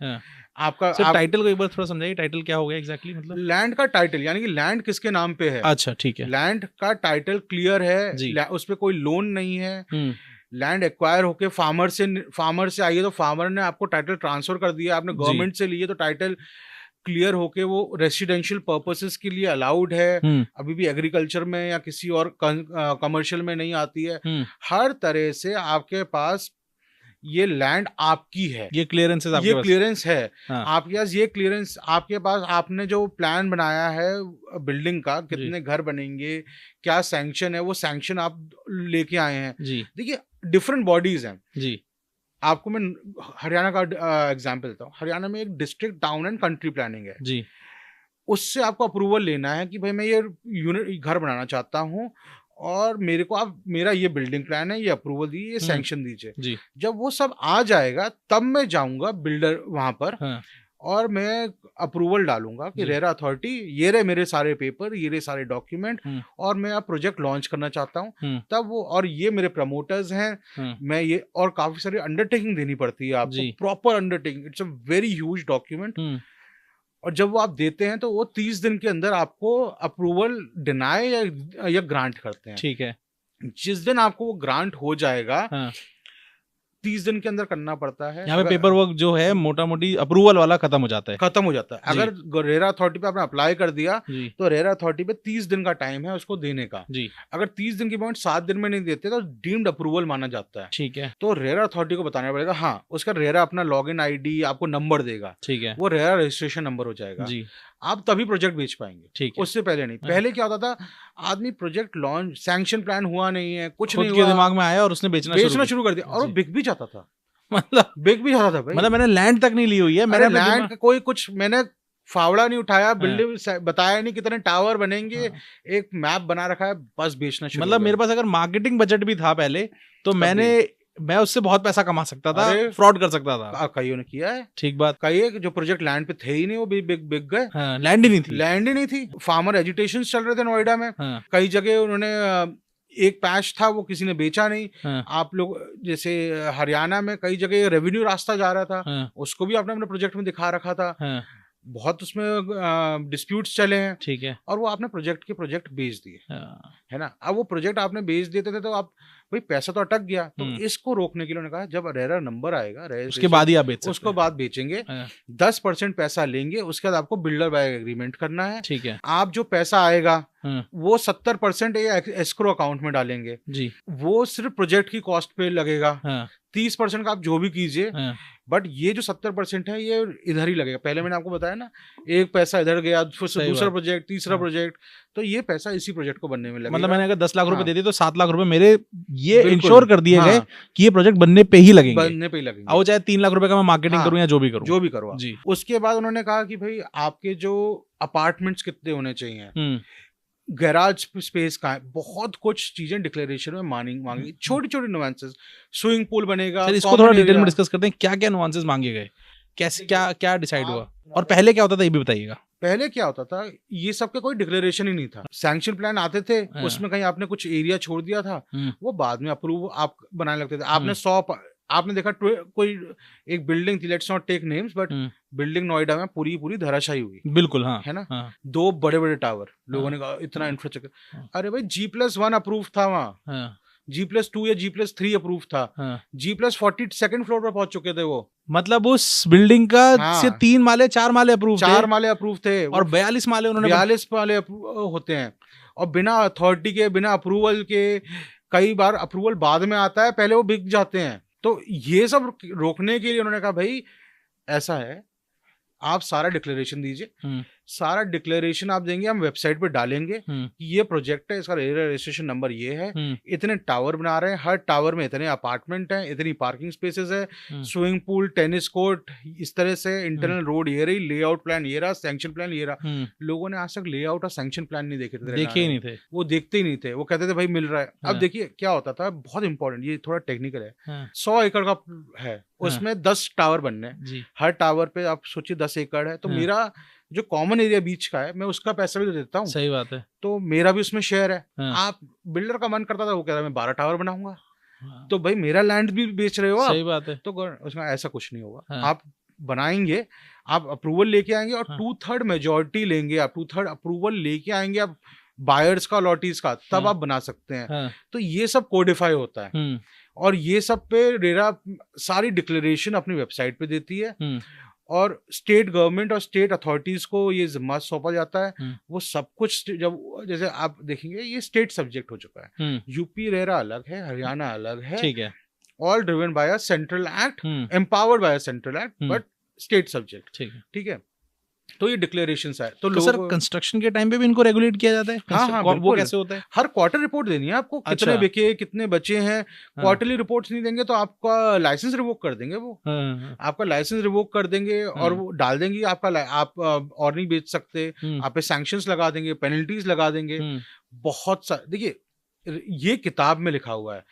आपका। टाइटल को एक बार थोड़ा समझाइए, टाइटल क्या होगा एग्जैक्टली? मतलब लैंड का टाइटल, यानी कि लैंड किसके नाम पे है। अच्छा ठीक है, लैंड का टाइटल क्लियर है, उस पर कोई लोन नहीं है, लैंड एक्वायर होके फार्मर से आई है तो फार्मर ने आपको टाइटल ट्रांसफर कर दिया, आपने गवर्नमेंट से लिए तो टाइटल क्लियर होके वो रेसिडेंशियल पर्पसेस के लिए अलाउड है, अभी भी एग्रीकल्चर में या किसी और कमर्शियल में नहीं आती है। हर तरह से आपके पास ये लैंड आपकी है, ये क्लियरेंस है, ये क्लियरेंस है आपके पास, ये क्लियरेंस आपके पास। आपने जो प्लान बनाया है बिल्डिंग का, कितने घर बनेंगे, क्या सैंक्शन है, वो सैंक्शन आप लेके आए हैं जी। देखिए डिफरेंट बॉडीज हैं जी। आपको मैं हरियाणा का एग्जांपल देता हूँ। हरियाणा में एक district town and country planning है जी, उससे आपको अप्रूवल लेना है कि भाई मैं ये यूनिट घर बनाना चाहता हूँ और मेरे को आप, मेरा ये बिल्डिंग प्लान है, ये अप्रूवल दीजिए, ये सैंक्शन दीजिए। जब वो सब आ जाएगा तब मैं जाऊंगा बिल्डर वहां पर और मैं अप्रूवल डालूंगा कि रेरा अथॉरिटी ये रहे मेरे सारे पेपर, ये रहे सारे डॉक्यूमेंट, और मैं अब प्रोजेक्ट लॉन्च करना चाहता हूँ। तब वो, और ये मेरे प्रमोटर्स हैं, मैं ये, और काफी सारी अंडरटेकिंग देनी पड़ती है आपको, proper undertaking, it's a very huge document. और जब वो आप देते हैं तो वो 30 दिन के अंदर आपको अप्रूवल डिनाई या ग्रांट करते हैं। ठीक है। जिस दिन आपको वो ग्रांट हो जाएगा, 30 दिन के अंदर करना पड़ता है। यहाँ पे पेपर वर्क जो है मोटा मोटी अप्रूवल वाला खत्म हो जाता है। अगर रेरा अथॉरिटी पे आपने अप्लाई कर दिया तो रेरा अथॉरिटी पे 30 दिन का टाइम है उसको देने का। अगर 30 दिन की पॉइंट 7 दिन में नहीं देते तो डीम्ड अप्रूवल माना जाता है। ठीक है। तो रेरा अथॉरिटी को बताना पड़ेगा, हाँ उसका रेरा अपना लॉगिन आईडी आपको नंबर देगा। ठीक है। वो रेरा रजिस्ट्रेशन नंबर हो जाएगा। आप तभी प्रोजेक्ट बेच पाएंगे। ठीक है। उससे पहले नहीं। पहले क्या होता था, आदमी प्रोजेक्ट लॉन्च, सैंक्शन प्लान हुआ नहीं है, कुछ नहीं हुआ, दिमाग में आया और उसने बेचना शुरू कर दिया, और वो बिक भी जाता था। बिक भी जाता था भाई। मतलब मैंने लैंड तक नहीं ली हुई है, मैंने लैंड कोई कुछ मैंने फावड़ा नहीं उठाया, बिल्डिंग बताया नहीं कितने टावर बनेंगे, एक मैप बना रखा है, बस बेचना शुरू। मतलब मेरे पास अगर मार्केटिंग बजट भी था पहले तो मैं उससे बहुत पैसा कमा सकता था, फ्रॉड कर सकता था। कईयों ने किया है। ठीक बात। कई जो प्रोजेक्ट लैंड पे थे ही नहीं वो बिक गए। लैंड ही नहीं थी। फार्मर एजुटेशन चल रहे थे नोएडा में। कई जगह उन्होंने, एक पैच था वो किसी ने बेचा नहीं। आप लोग जैसे हरियाणा में कई जगह रेवेन्यू रास्ता जा रहा था, उसको भी आपने अपने प्रोजेक्ट में दिखा रखा था। बहुत उसमें डिस्प्यूट्स चले हैं। ठीक है। और वो आपने प्रोजेक्ट बेच दिए, है ना। अब वो प्रोजेक्ट आपने बेच देते थे तो आप भाई पैसा तो अटक गया। तो इसको रोकने के लिए उन्होंने कहा जब रेरा नंबर आएगा, उसके बाद ही आप बेच सकते हैं। उसको बाद बेचेंगे, 10% पैसा लेंगे, उसके बाद आपको बिल्डर बाय एग्रीमेंट करना है। ठीक है। आप जो पैसा आएगा वो 70% एस्क्रो अकाउंट में डालेंगे जी। वो सिर्फ प्रोजेक्ट की कॉस्ट पे लगेगा। 30% का आप जो भी कीजिए, बट ये जो 70% है ये इधर ही लगेगा। पहले मैंने आपको बताया ना, एक पैसा इधर गया, फिर दूसरा प्रोजेक्ट, तीसरा प्रोजेक्ट, तो ये पैसा इसी प्रोजेक्ट को बनने में लगेगा। मतलब मैंने अगर 10 लाख रुपए दे दिए तो 7 लाख रुपए मेरे ये इंश्योर कर दिए गए कि ये प्रोजेक्ट बनने पे ही लगेंगे। और चाहे 3 लाख रुपए का मैं मार्केटिंग करूं या जो भी करूं जी। उसके बाद उन्होंने कहा कि भाई आपके जो अपार्टमेंट्स कितने होने चाहिए, गैराज स्पेस का है, बहुत कुछ चीजें डिक्लेरेशन में मांगी, छोटी छोटी नुआंसेस, स्विमिंग पूल बनेगा। इसको थोड़ा डिटेल में डिस्कस करते हैं, क्या क्या नुआंसेस मांगे गए, कैसे क्या डिसाइड हुआ, और पहले क्या होता था ये भी बताइएगा। पहले क्या होता था, ये सब का कोई डिक्लेरेशन ही नहीं था। सैंक्शन प्लान आते थे, उसमें कहीं आपने कुछ एरिया छोड़ दिया था, वो बाद में अप्रूव आप बनाने लगते थे। आपने 100, आपने देखा कोई एक बिल्डिंग थी, let's not take names, but building Noida में पूरी धराशायी हुई। बिल्कुल, हाँ, है ना। 2 बड़े टावर, लोगों ने कहा इतना इंफ्रास्ट्रक्चर, अरे भाई G+1 अप्रूव था वहाँ, G+2 या G+3 अप्रूव था, G+40 सेकंड फ्लोर पर पहुंच चुके थे वो। मतलब उस बिल्डिंग का से 3 माले 4 माले अप्रूव थे, और 42 माले उन्होंने 42 माले होते हैं। और बिना अथॉरिटी के, बिना अप्रूवल के, कई बार अप्रूवल बाद में आता है, पहले वो बिक जाते हैं। तो ये सब रोकने के लिए उन्होंने कहा भाई ऐसा है, आप सारा डिक्लेरेशन दीजिए, सारा डिक्लेरेशन आप देंगे, हम वेबसाइट पे डालेंगे कि ये प्रोजेक्ट है, इसका रजिस्ट्रेशन नंबर ये है, इतने टावर बना रहे हैं, हर टावर में इतने अपार्टमेंट हैं, इतनी पार्किंग स्पेसेस है, स्विमिंग पूल, टेनिस कोर्ट, इस तरह से, इंटरनल रोड ये रही, लेआउट प्लान ये रहा, सैंक्शन प्लान ये रहा। लोगों ने आज तक लेआउट और सैंक्शन प्लान नहीं देखे ही नहीं थे, वो देखते ही नहीं थे, वो कहते थे भाई मिल रहा है। अब देखिए क्या होता था, बहुत इंपॉर्टेंट, ये थोड़ा टेक्निकल है, 100 एकड़ का है, उसमें 10 टावर बनने हैं, हर टावर पे आप सोचिए 10 एकड़ है, तो मेरा जो कॉमन एरिया बीच का है, मैं उसका पैसा भी तो देता हूँ। सही बात है। तो मेरा भी उसमें शेयर है। आप बिल्डर का मन करता था, वो कह रहा मैं 12 टावर बनाऊंगा, तो भाई मेरा लैंड भी बेच रहे हो आप। सही बात है। तो उसमें ऐसा कुछ नहीं होगा। आप बनाएंगे, आप अप्रूवल लेके आएंगे, और 2/3 मेजोरिटी लेंगे, आप 2/3 अप्रूवल लेके आएंगे आप बायर्स का, लॉटीज का, तब आप बना सकते हैं। तो ये सब कोडिफाई होता है, और ये सब पे रेरा सारी डिक्लेरेशन अपनी वेबसाइट पे देती है, और स्टेट गवर्नमेंट और स्टेट अथॉरिटीज को ये जिम्मा सौंपा जाता है। वो सब कुछ, जब जैसे आप देखेंगे ये स्टेट सब्जेक्ट हो चुका है। यूपी रेरा अलग है, हरियाणा अलग है, ठीक है, all driven by a central act, empowered bye a central act, but state subject. ठीक है। तो ये डिक्लेरेशंस है। तो सर कंस्ट्रक्शन के टाइम पे भी इनको रेगुलेट किया जाता है? हाँ, वो कैसे होता है? हर क्वार्टर रिपोर्ट देनी है आपको, कितने बिके, कितने बचे हैं। क्वार्टरली रिपोर्ट्स नहीं देंगे तो आपका लाइसेंस रिवोक कर देंगे। वो आपका लाइसेंस रिवोक कर देंगे, और वो डाल देंगे आपका, आप और नहीं बेच सकते, आप पे सैंक्शंस लगा देंगे, पेनल्टीज लगा देंगे। बहुत सा, देखिए ये किताब में लिखा हुआ है,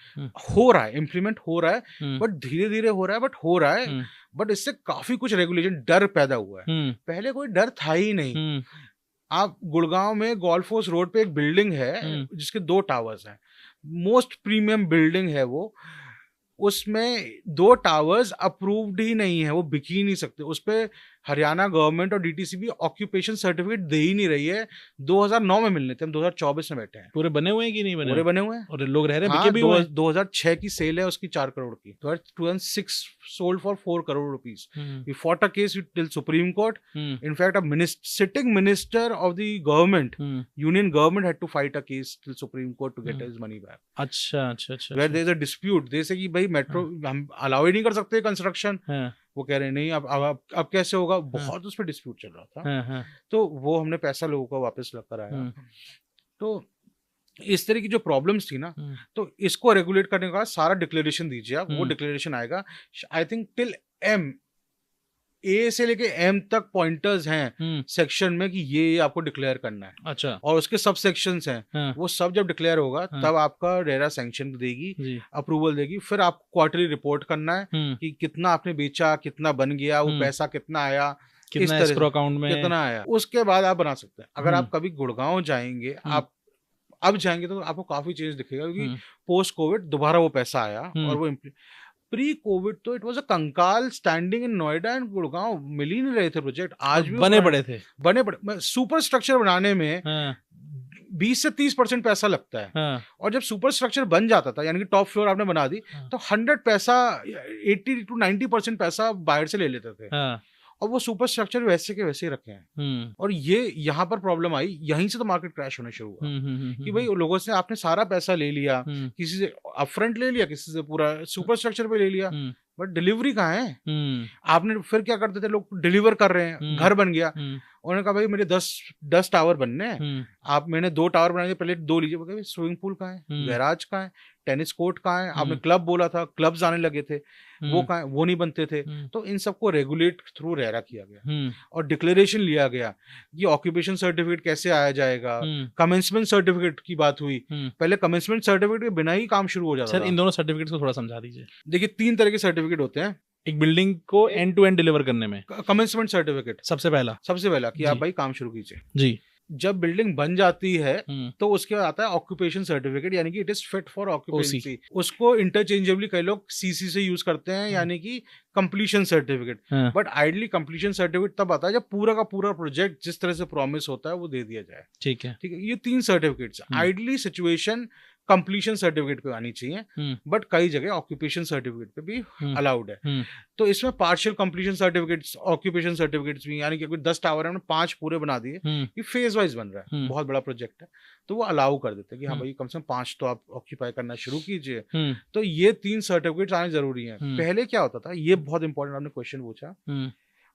हो रहा है, इम्प्लीमेंट हो रहा है, बट धीरे धीरे हो रहा है, बट हो रहा है। बट इससे काफी कुछ रेगुलेशन डर पैदा हुआ है। पहले कोई डर था ही नहीं। आप गुड़गांव में गोल्फ कोर्स रोड पे एक बिल्डिंग है जिसके 2 टावर्स हैं, मोस्ट प्रीमियम बिल्डिंग है वो, उसमें 2 टावर्स अप्रूव्ड ही नहीं है, वो बिक ही नहीं सकते। उस पे हरियाणा गवर्नमेंट और डीटीसीबी ऑक्यूपेशन सर्टिफिकेट दे ही नहीं रही है। 2009 में मिलने थे, हम 2024 में बैठे हैं। पूरे बने हुए हैं कि नहीं बने? पूरे बने हुए हैं और लोग रह रहे हैं, हाँ, बिके भी हुए हैं। 2006 की सेल है उसकी 4 करोड़ की। 2006 sold for 4 crore rupees. We fought a case till Supreme Court. In fact, a sitting minister of the government, union government, had to fight a case till Supreme Court to get his money back. अच्छा। Where there is a dispute, they say कि भाई metro हम allow ही नहीं कर सकते construction. वो कह रहे हैं नहीं, अब कैसे होगा। बहुत उस पर डिस्प्यूट चल रहा था। तो वो हमने पैसा लोगों को वापस लग कर आया। तो इस तरह की जो प्रॉब्लम्स थी ना, तो इसको रेगुलेट करने का सारा डिक्लेरेशन दीजिए आप। वो डिक्लेरेशन आएगा आई थिंक टिल एम, ए से लेके एम तक पॉइंटर्स हैं सेक्शन में कि ये आपको डिक्लेयर करना है। अच्छा। और उसके सब सेक्शंस हैं। वो सब जब डिक्लेयर होगा तब आपका रेरा सैंक्शन देगी, अप्रूवल देगी। फिर आपको क्वार्टरली रिपोर्ट करना है कि कितना आपने बेचा, कितना बन गया, वो पैसा कितना आया, कितना एस्क्रो अकाउंट में कितना आया। उसके बाद आप बना सकते हैं। अगर आप कभी गुड़गांव जाएंगे, आप अब जाएंगे तो आपको काफी चेंज दिखेगा, क्योंकि पोस्ट कोविड दोबारा वो पैसा आया। और वो प्री कोविड तो इट वाज अ कंकाल standing in Noida and Gurgaon, मिल ही नहीं रहे थे प्रोजेक्ट। आज भी बने पड़े सुपर स्ट्रक्चर बनाने में 20 से 30% पैसा लगता है। और जब सुपर स्ट्रक्चर बन जाता था, यानी कि टॉप फ्लोर आपने बना दी, तो 80 to 90% पैसा बाहर से ले लेते थे। और वो सुपर स्ट्रक्चर वैसे के वैसे ही रखे हैं। और ये यहाँ पर प्रॉब्लम आई, यहीं से तो मार्केट क्रैश होना शुरू हुआ कि भाई लोगों से आपने सारा पैसा ले लिया, किसी से अपफ्रंट ले लिया, किसी से पूरा सुपर स्ट्रक्चर पे ले लिया, बट डिलीवरी कहाँ है? आपने फिर क्या करते थे, लोग डिलीवर कर रहे हैं, घर बन गया, उन्होंने कहा भाई मेरे 10 टावर बनने हैं, आप मैंने 2 टावर बनाए, पहले 2 लीजिए। स्विमिंग पूल कहाँ है, गैराज कहाँ है, टेनिस कोर्ट कहाँ है, आपने क्लब बोला था, क्लब्स आने लगे थे, वो कहाँ है, वो नहीं बनते थे। तो इन सबको रेगुलेट थ्रू रेरा किया गया और डिक्लेरेशन लिया गया कि ऑक्यूपेशन सर्टिफिकेट कैसे आया जाएगा। कमेंसमेंट सर्टिफिकेट की बात हुई, पहले कमेंसमेंट सर्टिफिकेट के बिना ही काम शुरू हो जाता था। सर इन दोनों सर्टिफिकेट को थोड़ा समझा दीजिए। देखिए 3 तरह के सर्टिफिकेट होते हैं एक बिल्डिंग को एंड टू एंड डिलीवर करने में। कमेंसमेंट सर्टिफिकेट सबसे पहला कि आप भाई काम शुरू कीजिए जी। जब बिल्डिंग बन जाती है तो उसके बाद आता है ऑक्यूपेशन सर्टिफिकेट, यानी कि it is fit for occupancy. उसको इंटरचेंजेबली कई लोग सीसी से यूज करते हैं, यानी कि completion certificate. But ideally completion certificate तब आता है जब पूरा का पूरा प्रोजेक्ट जिस तरह से प्रॉमिस होता है वो दे दिया जाए। ठीक है। ये 3 certificates ideally situation completion certificate पे आनी चाहिए, बट कई जगह ऑक्यूपेशन सर्टिफिकेट पे भी अलाउड है। तो इसमें partial completion certificates, occupation certificates भी, यानी कि कोई 10 टावर है, 5 पूरे बना दिए, ये फेज वाइज बन रहा है, बहुत बड़ा प्रोजेक्ट है, तो वो अलाउ कर देते हैं कि हाँ भाई कम से कम 5 तो आप ऑक्यूपाई करना शुरू कीजिए। तो ये 3 सर्टिफिकेट्स आने जरूरी है। पहले क्या होता था, ये बहुत इंपॉर्टेंट आपने क्वेश्चन पूछा,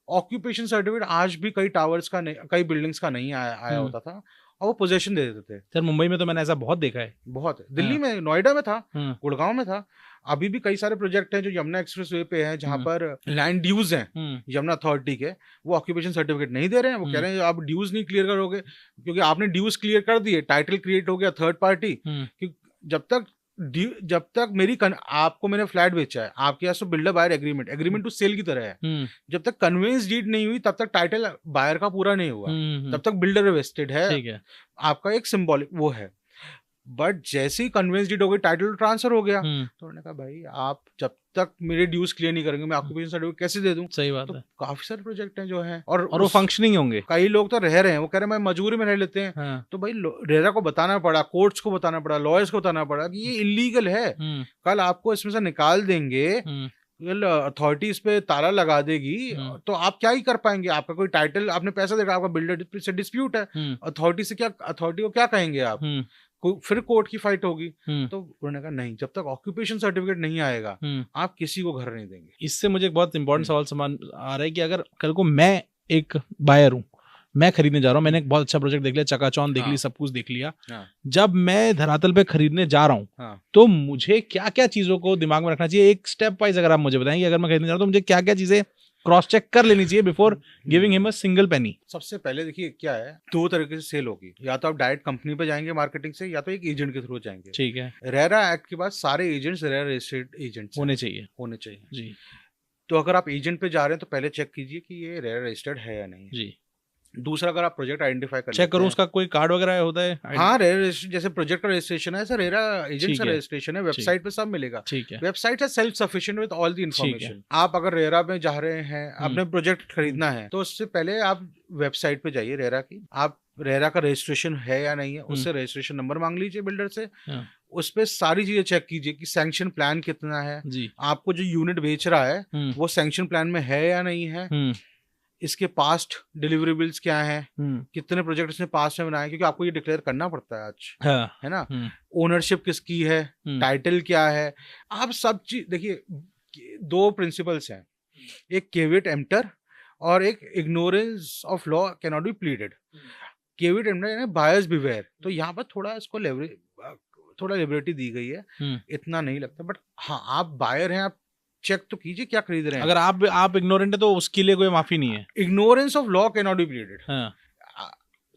ऑक्यूपेशन सर्टिफिकेट आज भी कई टावर्स का, कई बिल्डिंग्स का नहीं आया होता था, और वो पोजीशन दे देते थे। सर मुंबई में तो मैंने ऐसा बहुत देखा है। बहुत है, दिल्ली में, नोएडा में था, गुड़गांव में था। अभी भी कई सारे प्रोजेक्ट हैं जो यमुना एक्सप्रेस वे पे हैं, जहां पर लैंड ड्यूज हैं यमुना अथॉरिटी के, वो ऑक्यूपेशन सर्टिफिकेट नहीं दे रहे हैं। वो कह रहे हैं आप ड्यूज नहीं क्लियर करोगे, क्योंकि आपने ड्यूज क्लियर कर दिए, टाइटल क्रिएट हो गया थर्ड पार्टी। जब तक आपको मैंने फ्लैट बेचा है, आपके पास तो builder buyer agreement to sell की तरह है। जब तक कन्वेंस डीड नहीं हुई तब तक टाइटल बायर का पूरा नहीं हुआ, तब तक बिल्डर वेस्टेड है, आपका एक सिंबॉलिक वो है। बट जैसे ही कन्वेंस डीड हो गई, टाइटल ट्रांसफर हो गया, तो उन्होंने कहा भाई आप जब तक मेरे ड्यूज क्लियर नहीं करेंगे, मैं ऑक्यूपेशन सर्टिफिकेट कैसे दे दूं? सही बात तो है। काफी सारे प्रोजेक्ट हैं जो हैं, और वो फंक्शनिंग होंगे। कई लोग तो रह रहे हैं, वो कह रहे हैं मैं मजबूरी में रह लेते हैं। तो भाई रेरा को बताना पड़ा, कोर्ट्स को बताना पड़ा, लॉयर्स को बताना पड़ा कि ये इलीगल है, कल आपको इसमें से निकाल देंगे, अथॉरिटी इस पे ताला लगा देगी, तो आप क्या ही कर पाएंगे? आपका कोई टाइटल, आपने पैसा देखा, आपका बिल्डर से डिस्प्यूट है, अथॉरिटी को क्या कहेंगे आप? फिर कोर्ट की फाइट होगी। तो उन्होंने कहा नहीं, जब तक ऑक्यूपेशन सर्टिफिकेट नहीं आएगा आप किसी को घर नहीं देंगे। इससे मुझे एक बहुत इंपॉर्टेंट सवाल आ रहा है कि अगर कल को मैं एक बायर हूँ, मैं खरीदने जा रहा हूँ, मैंने एक बहुत अच्छा प्रोजेक्ट देख लिया, चकाचौंध देख ली, सब कुछ देख लिया, जब मैं धरातल पे खरीदने जा रहा हूँ तो मुझे क्या क्या चीजों को दिमाग में रखना चाहिए? एक स्टेप वाइज अगर आप मुझे बताएंगे, अगर मैं खरीदने जा रहा हूँ तो मुझे क्या क्या चीजें क्रॉस चेक कर लेनी चाहिए before giving him a single penny? सबसे पहले देखिए क्या है, 2 तरीके से सेल होगी, या तो आप डायरेक्ट कंपनी पे जाएंगे मार्केटिंग से, या तो एक एजेंट के थ्रू जाएंगे। ठीक है। रेरा एक्ट के बाद सारे एजेंट्स रेरा रजिस्टर्ड एजेंट्स होने चाहिए जी। तो अगर आप एजेंट पे जा रहे हैं तो पहले चेक कीजिए कि ये रेरा रजिस्टर्ड है या नहीं जी। दूसरा, अगर आप प्रोजेक्ट आइडेंटिफाई कर चेक करूं उसका कोई कार्ड वगैरह होता है? हाँ, रेरा जैसे प्रोजेक्ट का रजिस्ट्रेशन है, ऐसा रेरा एजेंट का ठीक है। रजिस्ट्रेशन है, वेबसाइट पे सब मिलेगा। ठीक है। वेबसाइट है self sufficient with all the information. आप अगर रेरा में जा रहे हैं, अपने प्रोजेक्ट खरीदना है, तो उससे पहले आप वेबसाइट पे जाइए रेरा की, आप रेरा का रजिस्ट्रेशन है या नहीं है, उससे रजिस्ट्रेशन नंबर मांग लीजिए बिल्डर से, उस पे सारी चीजें चेक कीजिए कि सैंक्शन प्लान कितना है जी। आपको जो यूनिट बेच रहा है वो सैंक्शन प्लान में है या नहीं है, इसके पास्ट डिलीवरेबल्स क्या हैं, कितने प्रोजेक्ट इसने पास्ट में बनाए, क्योंकि आपको ये डिक्लेयर करना पड़ता है आज, है ना, ओनरशिप किसकी है, टाइटल क्या है, आप सब चीज देखिए। 2 प्रिंसिपल्स हैं, एक केविट एम्प्टर और एक ignorance of law can not be pleaded. Caveat emptor यानी बायर्स बिवेयर, तो यहाँ पर थोड़ा इसको थोड़ा लिबर्टी दी गई है, इतना नहीं लगता, बट हाँ आप बायर हैं, आप चेक तो कीजिए क्या खरीद रहे हैं। अगर आप इग्नोरेंट है तो उसके लिए कोई माफी नहीं है। Ignorance of law can not be pleaded.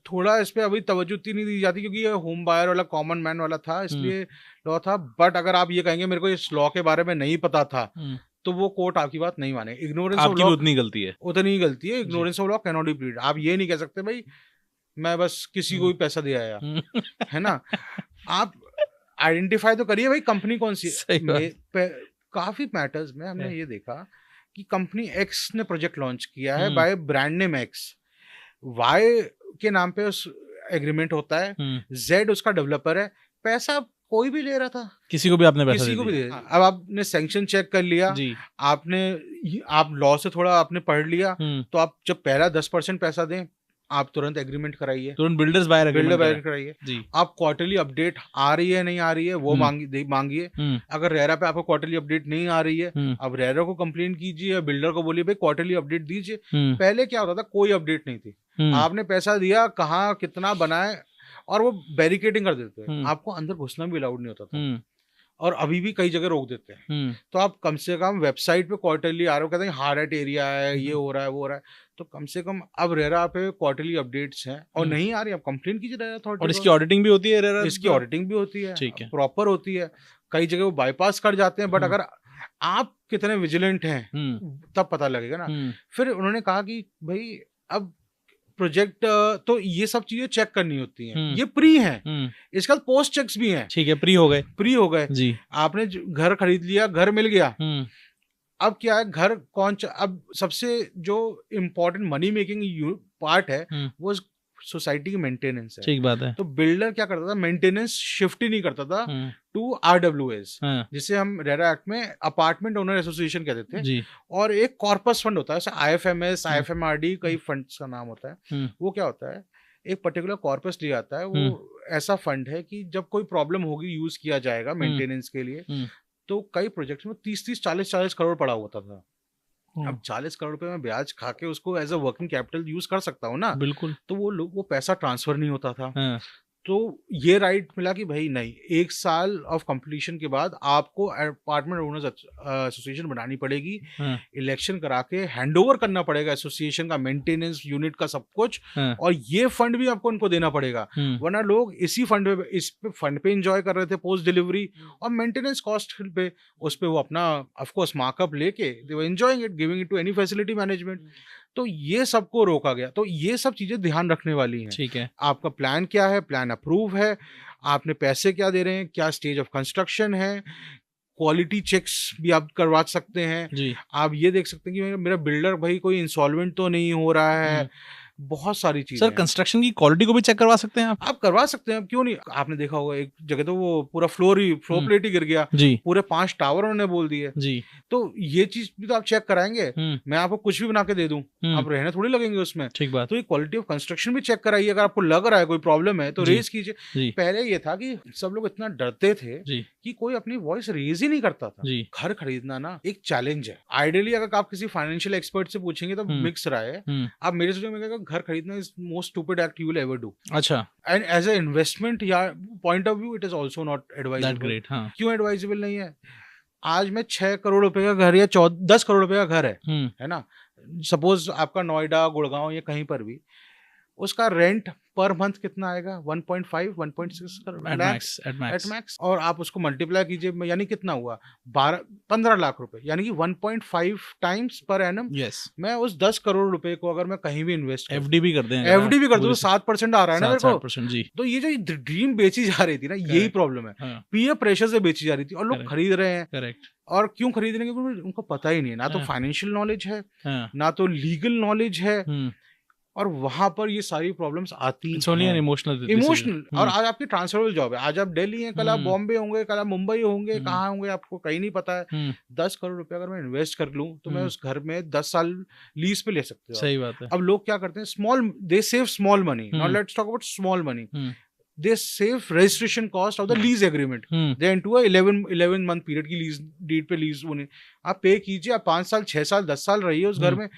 थोड़ा इस पे अभी तवज्जो इतनी नहीं दी जाती क्योंकि ये होम बायर वाला कॉमन मैन वाला था, इसलिए लॉ था, बट अगर आप ये कहेंगे मेरे को इस लॉ के बारे में नहीं पता था, तो वो कोर्ट आपकी बात नहीं माने। इग्नोरेंस ऑफ लॉ उतनी गलती है, ignorance of law can not be pleaded. आप ये नहीं कह सकते भाई मैं बस किसी को भी पैसा दे आया, है ना। आप आइडेंटिफाई तो करिए भाई कंपनी कौन सी है। काफी मैटर्स में हमने ये देखा कि कंपनी एक्स ने प्रोजेक्ट लॉन्च किया है by brand name X, Y के नाम पे उस एग्रीमेंट होता है, जेड उसका डेवलपर है, पैसा कोई भी ले रहा था, किसी को भी आपने पैसा किसी को भी दे। अब आपने सैंक्शन चेक कर लिया, आप लॉ से थोड़ा आपने पढ़ लिया, तो आप जब पहला 10% पैसा दें, आप तुरंत एग्रीमेंट कराइए, तुरंत बिल्डर्स बायर कराइए। आप क्वार्टरली अपडेट आ रही है नहीं आ रही है वो मांगिए। अगर रेरा पे आपको क्वार्टरली अपडेट नहीं आ रही है, अब रेरा को कंप्लेन कीजिए या बिल्डर को बोलिए भाई क्वार्टरली अपडेट दीजिए। पहले क्या होता था, कोई अपडेट नहीं थी, आपने पैसा दिया, कहाँ कितना बनाए, और वो बैरिकेडिंग कर देते थे, आपको अंदर घुसना भी अलाउड नहीं होता था, और अभी भी कई जगह रोक देते हैं। तो आप कम से कम वेबसाइट पे क्वार्टरली आ रहे हो, कहते हैं हार्ड एट एरिया है, ये हो रहा है वो हो रहा है, तो कम से कम अब रेरा पे क्वार्टरली अपडेट्स हैं, और नहीं आ रही आप कंप्लेन कीजिए रेरा अथॉरिटी। और इसकी ऑडिटिंग भी होती है रेरा, इसकी ऑडिटिंग भी होती है, प्रॉपर होती है। कई जगह वो बाईपास कर जाते हैं, बट अगर आप कितने विजिलेंट हैं तब पता लगेगा ना। फिर उन्होंने कहा कि भाई अब प्रोजेक्ट तो ये सब चीजें चेक करनी होती हैं, ये प्री हैं, इसके बाद पोस्ट चेक्स भी हैं। ठीक है, प्री हो गए जी। आपने घर खरीद लिया, घर मिल गया, अब क्या है, घर अब सबसे जो इम्पोर्टेंट मनी मेकिंग पार्ट है वो सोसाइटी की मेंटेनेंस है। ठीक बात है। तो बिल्डर क्या करता था, मेंटेनेंस शिफ्ट ही नहीं करता था टू RWAs, जिसे हम रेरा एक्ट में अपार्टमेंट ओनर एसोसिएशन कहते थे जी। और एक कॉर्पस फंड होता है, जैसे IFMS, IFMRD, कई फंड्स का नाम होता है। वो क्या होता है, एक पर्टिकुलर कॉर्पस लिया जाता है, वो ऐसा फंड है कि जब कोई प्रॉब्लम होगी, यूज किया जाएगा मेंटेनेंस के लिए, तो कई प्रोजेक्ट्स में 30-30, 40-40 करोड़ पड़ा होता था। अब 40 करोड़ रुपए में ब्याज खा के उसको as a working capital use कर सकता हूँ ना, बिल्कुल। तो वो पैसा ट्रांसफर नहीं होता था। तो ये राइट मिला कि भाई नहीं, 1 साल ऑफ कंप्लीशन के बाद आपको अपार्टमेंट ओनर्स एसोसिएशन बनानी पड़ेगी, इलेक्शन करा के हैंडओवर करना पड़ेगा एसोसिएशन का मेंटेनेंस यूनिट का सब कुछ, और ये फंड भी आपको उनको देना पड़ेगा, वरना लोग इस फंड पे एंजॉय कर रहे थे पोस्ट डिलीवरी, और मेंटेनेंस कॉस्ट पे उस पे वो अपना ऑफ कोर्स मार्कअप लेके they were enjoying it, giving it to any facility management. तो ये सबको रोका गया। तो ये सब चीजें ध्यान रखने वाली हैं। ठीक है, आपका प्लान क्या है, प्लान अप्रूव है, आपने पैसे क्या दे रहे हैं, क्या स्टेज ऑफ कंस्ट्रक्शन है, क्वालिटी चेक्स भी आप करवा सकते हैं जी। आप ये देख सकते हैं कि मेरा बिल्डर भाई कोई इंसॉल्वेंट तो नहीं हो रहा है, बहुत सारी चीजें। सर कंस्ट्रक्शन की क्वालिटी को भी चेक करवा सकते हैं आप करवा सकते हैं, क्यों नहीं। आपने देखा होगा एक जगह तो वो पूरा फ्लोर प्लेट ही गिर गया जी, पूरे 5 टावर उन्होंने बोल दिए जी। तो ये चीज भी तो आप चेक कराएंगे, मैं आपको कुछ भी बना के दे दूं, आप रहने थोड़ी लगेंगे उसमें। ठीक बात। तो ये क्वालिटी ऑफ कंस्ट्रक्शन भी चेक कराइए, अगर आपको लग रहा है कोई प्रॉब्लम है तो रेज कीजिए। पहले ये था कि सब लोग इतना डरते थे कि कोई अपनी वॉइस रेज ही नहीं करता था। घर खरीदना ना एक चैलेंज है। आइडियली अगर आप किसी फाइनेंशियल एक्सपर्ट से पूछेंगे तो मिक्स राय है। आप मेरे से जो घर खरीदना is most stupid act you will ever do. अच्छा। एंड एज अ इन्वेस्टमेंट या point of view it is also not advisable. क्यों एडवाइजेबल नहीं है? आज में 6 करोड़ रुपए का घर या 10 करोड़ रुपए का घर है ना, सपोज आपका नोएडा, गुड़गांव या कहीं पर भी, उसका रेंट पर मंथ कितना आएगा, 1.5 1.6 एट मैक्स, और आप उसको मल्टीप्लाई कीजिए, यानी कितना हुआ 15 लाख रुपए, यानी कि 1.5 टाइम्स पर एनम। मैं उस 10 करोड़ रुपए को अगर मैं कहीं भी इन्वेस्ट एफडी भी कर दें, एफडी भी कर दूं, 7% आ रहा है ना मेरे को। जी। तो ये जो ड्रीम बेची जा रही थी ना, यही प्रॉब्लम है, पीयर प्रेशर से बेची जा रही थी और लोग खरीद रहे हैं। करेक्ट। और क्यों खरीद रहे हैं? क्योंकि उनको पता ही नहीं है, ना तो फाइनेंशियल नॉलेज है, ना तो लीगल नॉलेज है, और वहां पर ये सारी प्रॉब्लम्स आती हैं। इमोशनल। और आज आपकी ट्रांसफरेबल जॉब है, आज आप दिल्ली हैं, कल आप बॉम्बे होंगे, कल आप मुंबई होंगे, कहाँ होंगे आपको कहीं नहीं पता है। 10 करोड़ रुपए अगर मैं इन्वेस्ट कर लूं तो मैं उस घर में 10 साल लीज पे ले सकते हो। सही बात है। अब लोग क्या करते हैं, small, they save small money, now let's talk about small money. They save registration cost of the lease agreement. They into a 11 month period की लीज डीड पे लीज होने आप पे कीजिए, आप 5 साल 6 साल 10 साल रहिए उस घर में,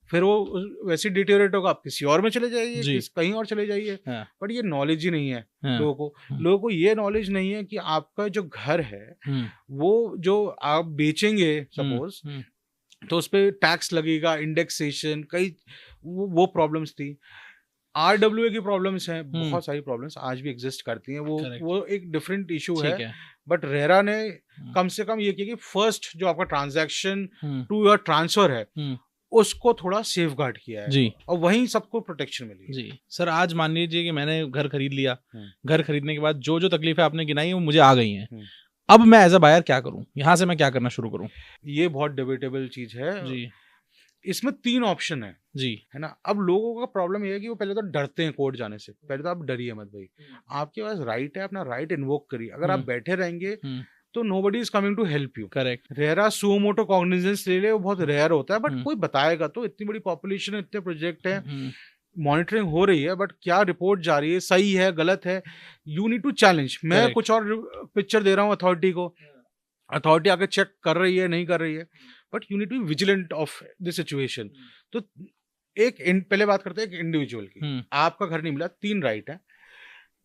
फिर वो वैसे डिटेरियोरेट होगा, आप किसी और में चले जाइए, कहीं और चले जाइए। बट ये नॉलेज ही नहीं है लोगों को ये नॉलेज नहीं है कि आपका जो घर है वो जो आप बेचेंगे सपोज, तो उस पर टैक्स लगेगा, इंडेक्सेशन, कई वो प्रॉब्लम्स थी। RWA की प्रॉब्लम्स हैं, बहुत सारी प्रॉब्लम्स आज भी एग्जिस्ट करती हैं, वो एक डिफरेंट इशू है। बट रेरा ने कम से कम ये किया कि फर्स्ट जो आपका ट्रांजैक्शन टू योर ट्रांसफर है उसको थोड़ा सेफगार्ड किया है जी, और वहीं सबको प्रोटेक्शन मिली जी। सर आज मान लीजिए कि मैंने घर खरीद लिया, घर खरीदने के बाद जो जो तकलीफें आपने गिनाई वो मुझे आ गई हैं, अब मैं एज अ बायर क्या करूं, यहाँ से मैं क्या करना शुरू करूं? ये बहुत डिबेटेबल चीज है जी। इसमें 3 ऑप्शन है जी, है ना। अब लोगों का प्रॉब्लम ये है कि वो पहले तो डरते हैं कोर्ट जाने से। पहले तो आप डरिए मत भाई, आपके पास राइट है, अपना राइट इन्वोक करिए। अगर आप बैठे रहेंगे तो nobody is coming to help you. Correct. RERA suo motu cognizance ले ले, वो बहुत रेयर होता है, बट कोई बताएगा तो। इतनी बड़ी पॉपुलेशन है, इतने प्रोजेक्ट है, मॉनिटरिंग हो रही है, बट क्या रिपोर्ट जा रही है, सही है गलत है, यू नीड टू चैलेंज। मैं कुछ और पिक्चर दे रहा हूँ अथॉरिटी को, अथॉरिटी आके चेक कर रही है नहीं कर रही है, but you need to be vigilant of the situation. तो पहले बात करते हैं एक इंडिविजुअल की। आपका घर नहीं मिला, 3 राइट है।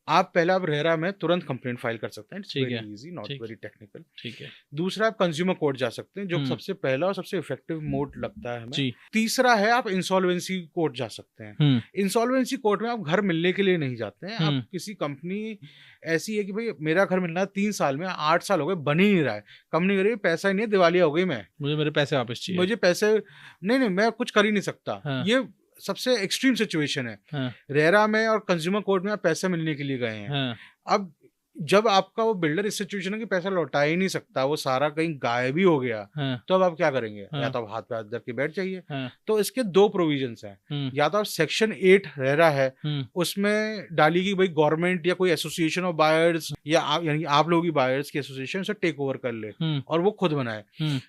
आप पहला आप रेरा में तुरंत कंप्लेंट फाइल कर सकते हैं, it's very easy, not very technical. ठीक है। दूसरा आप कंज्यूमर कोर्ट जा सकते हैं, जो सबसे पहला और सबसे इफेक्टिव मोड लगता है हमें। तीसरा है आप इंसॉल्वेंसी कोर्ट जा सकते हैं। इंसॉल्वेंसी कोर्ट में आप घर मिलने के लिए नहीं जाते हैं, आप किसी कंपनी ऐसी है कि भाई मेरा घर मिलना 3 साल में 8 साल हो गए, बन ही नहीं रहा है, कंपनी कह रही है पैसा ही नहीं है, दिवालिया हो गई, मैं मुझे मेरे पैसे वापस चाहिए, मुझे पैसे नहीं, मैं कुछ कर ही नहीं सकता। ये सबसे एक्सट्रीम सिचुएशन है। रेरा में और कंज्यूमर कोर्ट में आप पैसे मिलने के लिए गए हैं। अब जब आपका वो बिल्डर इस सिचुएशन है कि पैसा लौटा ही नहीं सकता, वो सारा कहीं गायब ही हो गया, तो अब आप क्या करेंगे? या तो आप हाथ पे हाथ धर के बैठ जाइए। तो इसके 2 प्रोविजंस हैं, या तो आप सेक्शन 8 रेरा है उसमें डालिए भाई गवर्नमेंट या कोई एसोसिएशन ऑफ बायर्स या आप, यानी आप लोगों की बायर्स की एसोसिएशन से टेक ओवर कर ले और वो खुद बनाए,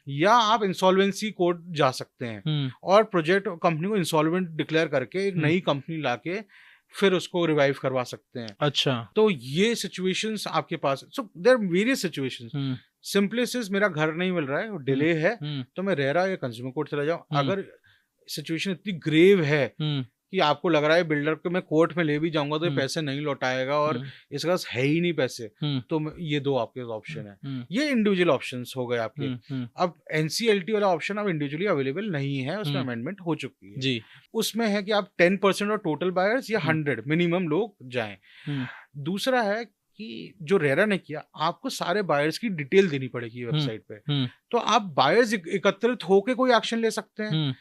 या आप इंसॉल्वेंसी कोर्ट जा सकते हैं और प्रोजेक्ट कंपनी को इंसॉल्वेंट डिक्लेयर करके एक नई कंपनी लाके फिर उसको रिवाइव करवा सकते हैं। अच्छा, तो ये सिचुएशंस आपके पास। So there are various situations. Simplest is मेरा घर नहीं मिल रहा है, डिले है, तो मैं रेरा या कंज्यूमर कोर्ट चला जाऊं। अगर सिचुएशन इतनी ग्रेव है कि आपको लग रहा है बिल्डर को मैं कोर्ट में ले भी जाऊंगा तो ये पैसे नहीं लौटाएगा और इसके पास है ही नहीं पैसे, तो ये 2 आपके ऑप्शन है। ये इंडिविजुअल ऑप्शंस हो गए आपके। अब एनसीएलटी वाला ऑप्शन अब इंडिविजुअली अवेलेबल नहीं है, उसमें अमेंडमेंट हो चुकी है जी। उसमें है कि आप 10% और टोटल बायर्स या 100 मिनिमम लोग जाएं। दूसरा है कि जो रेरा ने किया, आपको सारे बायर्स की डिटेल देनी पड़ेगी वेबसाइट पे, तो आप बायर्स एकत्रित होकर कोई एक्शन ले सकते हैं।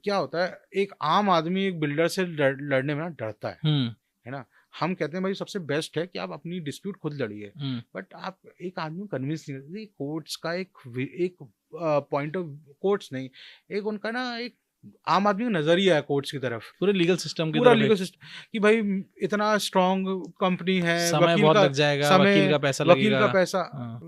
क्या होता है, एक आम आदमी एक बिल्डर से लड़ने में ना डरता है ना। हम कहते हैं भाई सबसे बेस्ट है कि आप अपनी डिस्प्यूट खुद लड़िए, बट आप एक आदमी कन्विंस नहीं करते। कोर्ट्स का एक पॉइंट ऑफ, कोर्ट्स नहीं, एक उनका ना एक आम आदमी का नजरिया है कोर्ट्स की तरफ, पूरे लीगल सिस्टम की पूरा लीगल सिस्टम कि भाई इतना स्ट्रांग कंपनी है, समय बहुत लग जाएगा, वकील का पैसा लगेगा, वकील का पैसा,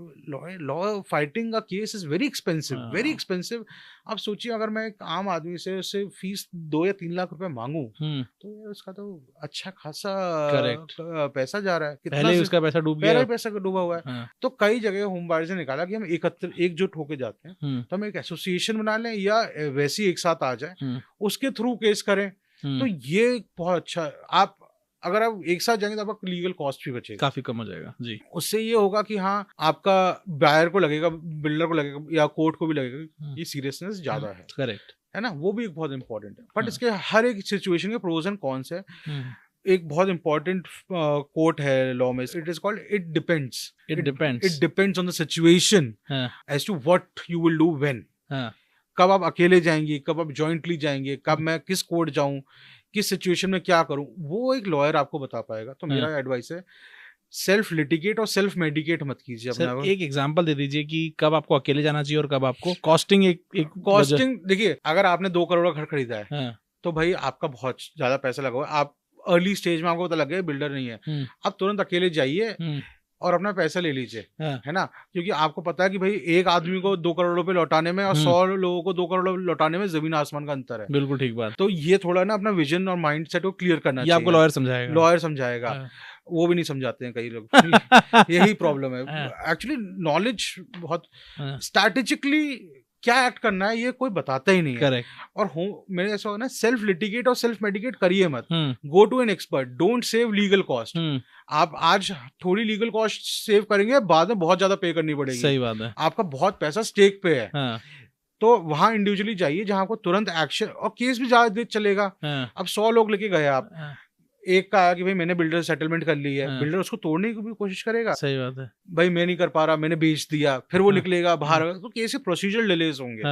लॉ फाइटिंग का case is very expensive, very expensive. आप सोचिए अगर मैं एक आम आदमी से उससे फीस 2 या 3 लाख रुपए मांगू तो उसका तो अच्छा खासा पैसा जा रहा है, पहले उसका पैसा डूब गया, पैसा डूबा हुआ है। तो कई जगह होम बायर्स ने निकाला कि हम एकजुट होके जाते हैं, तो हम एक एसोसिएशन बना लें या वैसे ही एक साथ आ जाए, उसके थ्रू केस करें। तो ये बहुत अच्छा, आप अगर आप एक साथ जाएंगे तो आपका लीगल कॉस्ट भी बचेगा, काफी कम हो जाएगा जी। उससे ये होगा कि हाँ आपका बायर को लगेगा, बिल्डर को लगेगा या कोर्ट को भी लगेगा ये सीरियसनेस ज्यादा है। करेक्ट है ना, वो भी एक बहुत इंपॉर्टेंट है। बट इसके हर एक सिचुएशन के प्रोज एंड कॉन्स है। एक बहुत इंपॉर्टेंट कोट है लॉ में, it is called it depends. It depends on the situation as to what you will do when. कब आप अकेले जाएंगे, कब आप जॉइंटली जाएंगे, कब मैं किस कोर्ट जाऊं, किस सिचुएशन में क्या करूं, वो एक लॉयर आपको बता पाएगा। तो मेरा एडवाइस है सेल्फ लिटिगेट और सेल्फ मेडिकेट मत कीजिए अपना। सर एक एग्जांपल दे दीजिए कि कब आपको अकेले जाना चाहिए और कब आपको कॉस्टिंग कॉस्टिंग देखिए, अगर आपने 2 करोड़ का घर खरीदा है तो भाई आपका बहुत ज्यादा पैसा लगा हुआ है, आप अर्ली स्टेज में आपको पता लग गया बिल्डर नहीं है, आप तुरंत अकेले जाइए और अपना पैसा ले लीजिए, है ना, क्योंकि आपको पता है कि भाई एक आदमी को 2 करोड़ रुपए लौटाने में और 100 लोगों को 2 करोड़ लौटाने में जमीन आसमान का अंतर है। बिल्कुल ठीक बात। तो ये थोड़ा ना अपना विजन और माइंड सेट को क्लियर करना चाहिए। आपको लॉयर समझाएगा। वो भी नहीं समझाते हैं कई लोग। यही प्रॉब्लम है एक्चुअली। नॉलेज बहुत स्ट्रैटेजिकली क्या एक्ट करना है ये कोई बताता ही नहीं है। करेक्ट। और मेरे ऐसा होगा ना, सेल्फ लिटिगेट और सेल्फ मेडिकेट करिए मत। Go to an expert, don't save legal cost. आप आज थोड़ी लीगल कॉस्ट सेव करेंगे, बाद में बहुत ज्यादा पे करनी पड़ेगी। सही बात है। आपका बहुत पैसा स्टेक पे है। तो वहां इंडिविजुअली जाइए जहां आपको तुरंत एक्शन, और केस भी ज्यादा देर चलेगा। अब 100 लोग लेके गए आप, एक का आया कि भाई मैंने बिल्डर सेटलमेंट कर ली है, बिल्डर उसको तोड़ने की भी कोशिश करेगा। सही बात है। भाई मैं नहीं कर पा रहा, मैंने बेच दिया, फिर वो निकलेगा बाहर, तो कैसे प्रोसीजर डिलेज होंगे।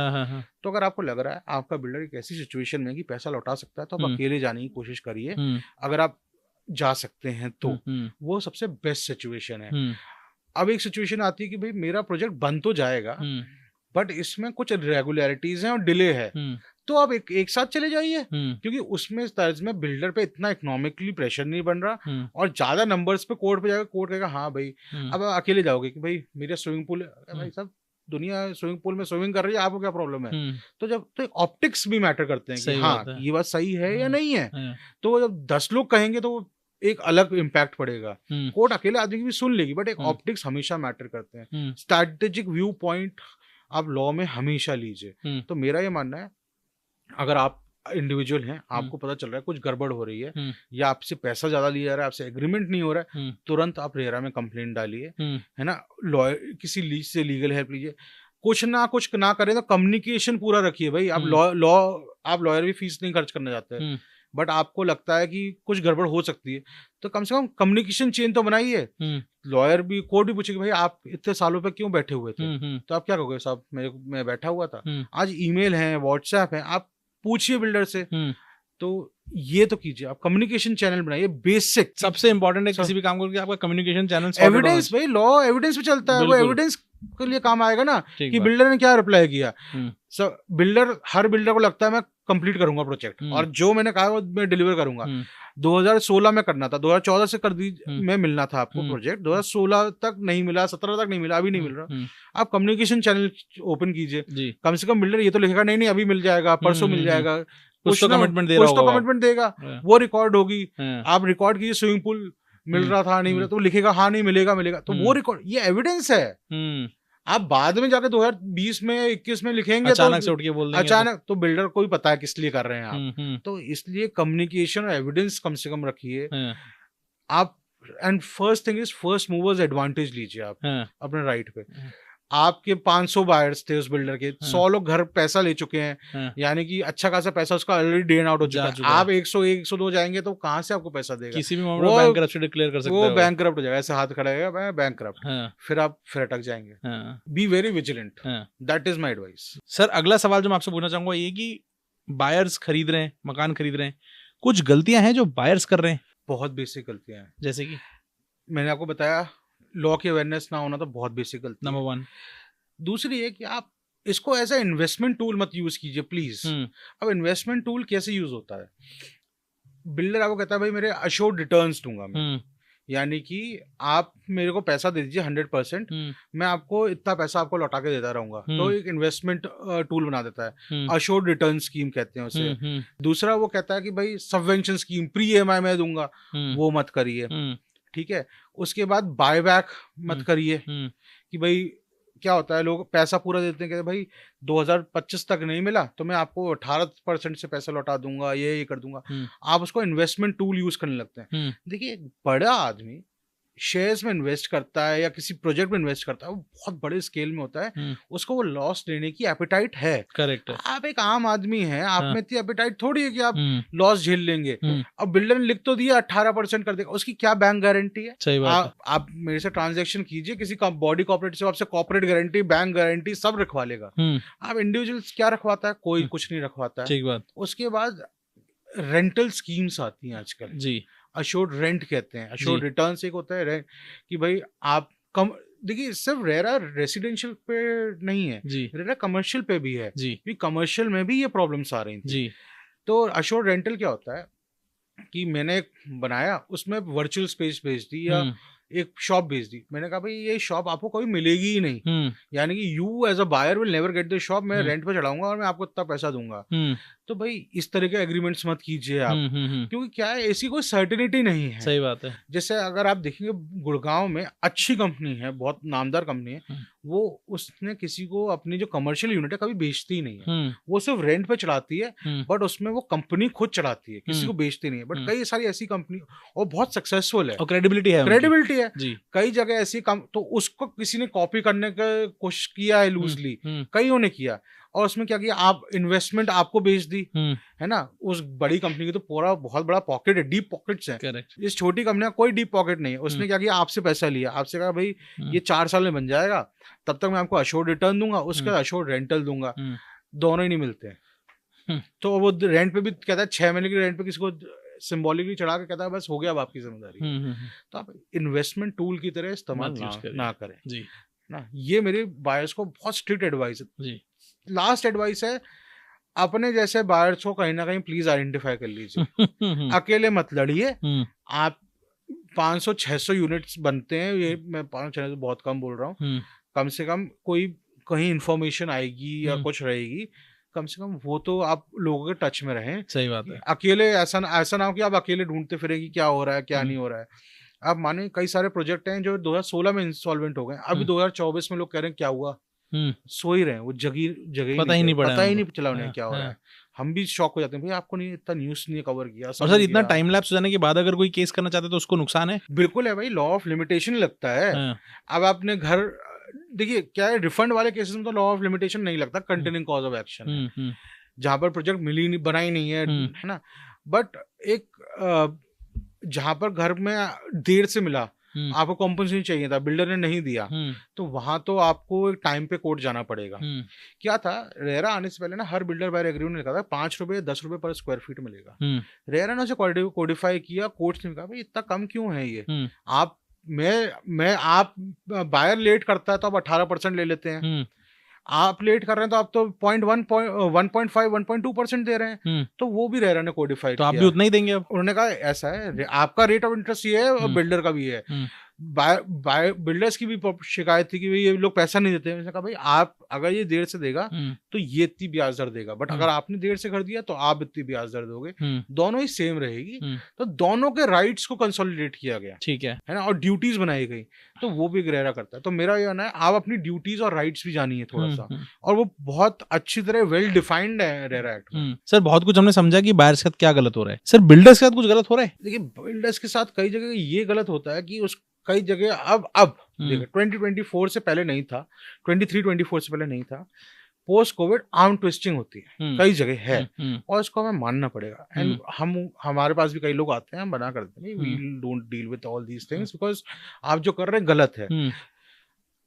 तो अगर आपको लग रहा है आपका बिल्डर एक ऐसी सिचुएशन में कि पैसा लौटा सकता है, तो आप अकेले जाने की कोशिश करिए। अगर आप जा सकते हैं तो वो सबसे बेस्ट सिचुएशन है। अब एक सिचुएशन आती है कि भाई मेरा प्रोजेक्ट बन तो जाएगा, बट इसमें कुछ रेगुलरिटीज हैं और डिले है, तो आप एक साथ चले जाइए, क्योंकि उसमें तर्ज में बिल्डर पे इतना इकोनॉमिकली प्रेशर नहीं बन रहा, और ज्यादा नंबर्स पे कोर्ट पे जाएगा, कोर्ट कहेगा हाँ भाई। अब आप अकेले जाओगे कि भाई मेरा स्विमिंग पूल, भाई साहब दुनिया स्विमिंग पूल में स्विमिंग कर रही है, आपको क्या प्रॉब्लम है। तो जब तो ऑप्टिक्स भी मैटर करते हैं कि हाँ ये बात सही है या नहीं है। तो जब 10 लोग कहेंगे तो एक अलग इम्पैक्ट पड़ेगा। कोर्ट अकेले आदमी की भी सुन लेगी, बट एक ऑप्टिक्स हमेशा मैटर करते हैं। स्ट्रैटेजिक व्यू पॉइंट आप लॉ में हमेशा लीजिए। तो मेरा ये मानना है, अगर आप इंडिविजुअल हैं, आपको पता चल रहा है कुछ गड़बड़ हो रही है, या आपसे पैसा ज्यादा लिया जा रहा है, आपसे एग्रीमेंट नहीं हो रहा है, तुरंत आप रेरा में कंप्लेंट डालिए, है ना, लॉयर किसी लीज से लीगल हेल्प लीजिए। कुछ ना करें तो कम्युनिकेशन पूरा रखिए भाई। आप लॉयर भी फीस नहीं खर्च करना चाहते हैं, बट आपको लगता है कि कुछ गड़बड़ हो सकती है, तो कम से कम कम्युनिकेशन चेन तो बनाइए। लॉयर भी, कोर्ट भी पूछेगा भाई आप इतने सालों पे क्यों बैठे हुए थे, तो आप क्या कहोगे, साहब मैं बैठा हुआ था। आज ईमेल है, व्हाट्सएप है, आप पूछिए बिल्डर से। तो ये तो कीजिए, आप कम्युनिकेशन चैनल बनाइए, बेसिक सबसे इंपॉर्टेंट है किसी भी काम को, आपका कम्युनिकेशन चैनल। एविडेंस भाई, लॉ एविडेंस पे चलता है, वो एविडेंस के लिए काम आएगा ना, कि बिल्डर ने क्या रिप्लाई किया। हर बिल्डर को लगता है मैं कंप्लीट करूंगा प्रोजेक्ट, और जो मैंने कहा वो मैं डिलीवर करूंगा। 2016 में करना था, 2014 से में मिलना था आपको प्रोजेक्ट, 2016 तक नहीं मिला, 17 तक नहीं मिला, अभी नहीं मिल रहा। आप कम्युनिकेशन चैनल ओपन कीजिए, कम से कम बिल्डर ये तो लिखेगा नहीं अभी मिल जाएगा, परसों मिल जाएगा, कुछ तो कमिटमेंट देगा, वो रिकॉर्ड होगी। आप रिकॉर्ड कीजिए स्विमिंग पूल मिल रहा था, नहीं मिला, तो लिखेगा हाँ नहीं मिलेगा, तो वो रिकॉर्ड, ये एविडेंस है। आप बाद में जाके 2020 में 21 में लिखेंगे अचानक से उठ के बोल देंगे, अचानक, तो बिल्डर को भी पता है किस लिए कर रहे हैं आप। तो इसलिए कम्युनिकेशन और एविडेंस कम से कम रखिए आप। And first thing is first movers advantage लीजिए आप अपने राइट पे। आपके 500 बायर्स थे उस बिल्डर के, 100 लोग घर पैसा ले चुके हैं, यानी कि अच्छा खासा पैसा उसका ऑलरेडी ड्रेन आउट हो चुका है। आप 101 102 जाएंगे तो कहाँ से आपको पैसा देगा। किसी भी मामले में बैंकरप्सी डिक्लेयर कर सकते हैं, वो बैंकरप्ट हो जाएगा, ऐसे हाथ खड़ा है मैं बैंकरप्ट, फिर आप अटक जाएंगे। Be very vigilant, that is my advice. Sir अगला सवाल जो मैं आपसे पूछना चाहूंगा ये कि बायर्स खरीद रहे हैं, मकान खरीद रहे हैं, कुछ गलतियां हैं जो बायर्स कर रहे हैं? बहुत बेसिक गलतियां हैं, जैसे कि मैंने आपको बताया लॉ की अवेयरनेस ना होना तो बहुत बेसिक गलती, नंबर 1। दूसरी है कि आप इसको एज ए इन्वेस्टमेंट टूल मत यूज कीजिए प्लीज। अब इन्वेस्टमेंट टूल कैसे यूज होता है, बिल्डर आपको कहता है भाई मेरे अश्योर्ड रिटर्न्स दूंगा मैं, यानी कि आप मेरे को पैसा दे दीजिए 100%, मैं आपको इतना पैसा आपको लौटा के देता रहूंगा। तो एक इन्वेस्टमेंट टूल बना देता है, अश्योर्ड रिटर्न स्कीम कहते हैं उसे। दूसरा वो कहता है कि भाई सबवेंशन स्कीम, प्री EMI मैं दूंगा, वो मत करिए, ठीक है। उसके बाद बायबैक मत करिए, कि भाई क्या होता है लोग पैसा पूरा देते हैं, कहते भाई 2025 तक नहीं मिला तो मैं आपको 18% से पैसा लौटा दूंगा, ये कर दूंगा। आप उसको इन्वेस्टमेंट टूल यूज करने लगते हैं। देखिए एक बड़ा आदमी शेयर्स में इन्वेस्ट करता है या किसी प्रोजेक्ट में इन्वेस्ट करता है, वो बहुत बड़े स्केल में होता है, उसको वो लॉस लेने की एपेटाइट है। करेक्ट है। आप एक आम आदमी हैं, आप हाँ। में इतनी एपेटाइट थोड़ी है कि आप लॉस झेल लेंगे। अब बिल्डर ने लिख तो दिया 18% कर देगा, उसकी क्या बैंक गारंटी है? सही बात है। आप मेरे से ट्रांजेक्शन कीजिए, किसी का बॉडी कॉर्पोरेट से आपसे कॉर्पोरेट गारंटी, बैंक गारंटी सब रखवा लेगा। आप इंडिविजुअल्स क्या रखवाता है? कोई कुछ नहीं रखवाता है। ठीक बात। उसके बाद रेंटल स्कीम्स आती हैं आजकल जी, अश्योर्ड रेंट कहते हैं, अश्योर्ड रिटर्न्स एक होता है रेंट, कि भाई आप कम, देखिए सिर्फ रेरा रेसिडेंशियल पे नहीं है जी, रेरा कमर्शियल पे भी है जी, कि कमर्शियल में भी ये प्रॉब्लम्स आ रही थी। जी, तो अश्योर्ड रेंटल क्या होता है कि मैंने एक बनाया, उसमें वर्चुअल स्पेस भेज दी या एक शॉप भेज दी, मैंने कहा भाई ये शॉप आपको कभी मिलेगी ही नहीं, यानी कि you as a buyer will never get this shop, मैं रेंट पे चढ़ाऊंगा और मैं आपको इतना पैसा दूंगा। तो भाई इस तरह के एग्रीमेंट्स मत कीजिए आप, क्योंकि क्या है, ऐसी कोई सर्टेनिटी नहीं है। सही बात है। जैसे अगर आप देखेंगे गुड़गांव में अच्छी कंपनी है, बहुत नामदार कंपनी है, वो उसने किसी को अपनी जो कमर्शियल यूनिट है कभी बेचती नहीं है, वो सिर्फ रेंट पे चढ़ाती है, बट उसमें वो कंपनी खुद चढ़ाती है, किसी को बेचती नहीं है। बट कई सारी ऐसी कंपनी और बहुत सक्सेसफुल है और क्रेडिबिलिटी है जी। कई जगह ऐसी तो उसको किसी ने कॉपी करने का कोशिश किया है लूजली, कईयों ने किया, और उसमें क्या किया, आप इन्वेस्टमेंट आपको बेच दी, है ना, उस बड़ी कंपनी की तो पूरा बहुत बड़ा पॉकेट है, डीप पॉकेट्स हैं। करेक्ट। इस छोटी कंपनी का कोई डीप पॉकेट नहीं है, उसने क्या किया, आपसे पैसा लिया, आपसे कहा भाई ये 4 साल में बन जाएगा, तब तक मैं आपको अश्योर्ड रिटर्न दूंगा, उसके अश्योर्ड रेंटल दूंगा, दोनों ही नहीं मिलते हैं। तो वो रेंट पे भी कहता है 6 महीने की रेंट पे किसी को सिंबॉलिकली चढ़ा के कहता है बस हो गया अब आपकी जिम्मेदारी। तो आप इन्वेस्टमेंट टूल की तरह इस्तेमाल ना करें जी ना। ये मेरे बायर्स को बहुत स्ट्रिक्ट एडवाइस है जी। लास्ट एडवाइस है, अपने जैसे बायर्स को कहीं ना कहीं प्लीज आइडेंटिफाई कर लीजिए। अकेले मत लड़िए। आप 500-600 यूनिट्स बनते हैं, ये मैं 500-600 बहुत कम बोल रहा हूँ, कम से कम कोई कहीं इंफॉर्मेशन आएगी या कुछ रहेगी, कम से कम वो तो आप लोगों के टच में रहें। सही बात है। अकेले ऐसा ना हो कि आप अकेले ढूंढते फिरेंगे क्या हो रहा है क्या नहीं हो रहा है। आप माने कई सारे प्रोजेक्ट हैं जो 2016 में इंसॉल्वेंट हो गए, अभी 2024 में लोग कह रहे हैं क्या हुआ, सो ही रहे, वो जगह पता ही नहीं चला उन्हें क्या हो रहा है। हम भी शॉक हो जाते हैं, भाई आपको नहीं इतना न्यूज़ नहीं कवर किया। और सर इतना टाइम लैप्स हो जाने के बाद अगर कोई केस करना चाहते तो उसको नुकसान है? बिल्कुल है भाई, लॉ ऑफ लिमिटेशन लगता है। अब आपने घर, देखिए क्या है, रिफंड वाले केसेस में तो लॉ ऑफ लिमिटेशन नहीं लगता, कंटिन्यूइंग कॉज ऑफ एक्शन, जहां पर प्रोजेक्ट मिली नहीं, बनाई नहीं है ना। बट एक जहां पर घर में देर से मिला, आपको कॉम्पनसेशन चाहिए था, बिल्डर ने नहीं दिया, तो वहां तो आपको एक टाइम पे कोर्ट जाना पड़ेगा। क्या था, रेरा आने से पहले ना हर बिल्डर बायर एग्रीमेंट लिखा था 5 रुपए 10 रुपए पर स्क्वायर फीट मिलेगा। रेरा ने उसे कोडिफाई किया, कोर्ट ने कहा भाई इतना कम क्यों है ये, आप बायर लेट करता है तो आप 18% ले लेते हैं, आप लेट कर रहे हैं तो आप तो 1.5 1.2% दे रहे हैं, तो वो भी रेरा ने कोडिफाइड किया। तो आप भी उतना ही देंगे? अब उन्होंने कहा ऐसा है, आपका रेट ऑफ इंटरेस्ट ये है और बिल्डर का भी है। बिल्डर्स की भी शिकायत थी कि भाई ये लोग पैसा नहीं देते। मैंने कहा भाई आप अगर ये देर से देगा तो ये इतनी ब्याज दर देगा, बट अगर आपने देर से कर दिया तो आप इतनी ब्याज दर दोगे, दोनों ही सेम रहेगी। तो दोनों के राइट्स को कंसोलिडेट किया गया, ठीक है ना, और ड्यूटीज बनाई गई, तो वो भी रेरा करता है। तो मेरा ये है, आप अपनी ड्यूटीज और राइट्स भी जानिए थोड़ा सा, और वो बहुत अच्छी तरह वेल डिफाइंड है रेरा एक्ट में। सर बहुत कुछ हमने समझा कि बायर्स के साथ क्या गलत हो रहा है, सर बिल्डर्स के साथ कुछ गलत हो रहा है? देखिए बिल्डर्स के साथ कई जगह ये गलत होता है कि उस कई जगह अब देखिए 2024 से पहले नहीं था, 23-24 से पहले नहीं था, पोस्ट कोविड आर्म ट्विस्टिंग होती है कई जगह है, और इसको हमें मानना पड़ेगा। एंड हमारे पास भी कई लोग आते हैं, हम मना करते हैं, we don't deal with all these things, because आप जो कर रहे हैं गलत है।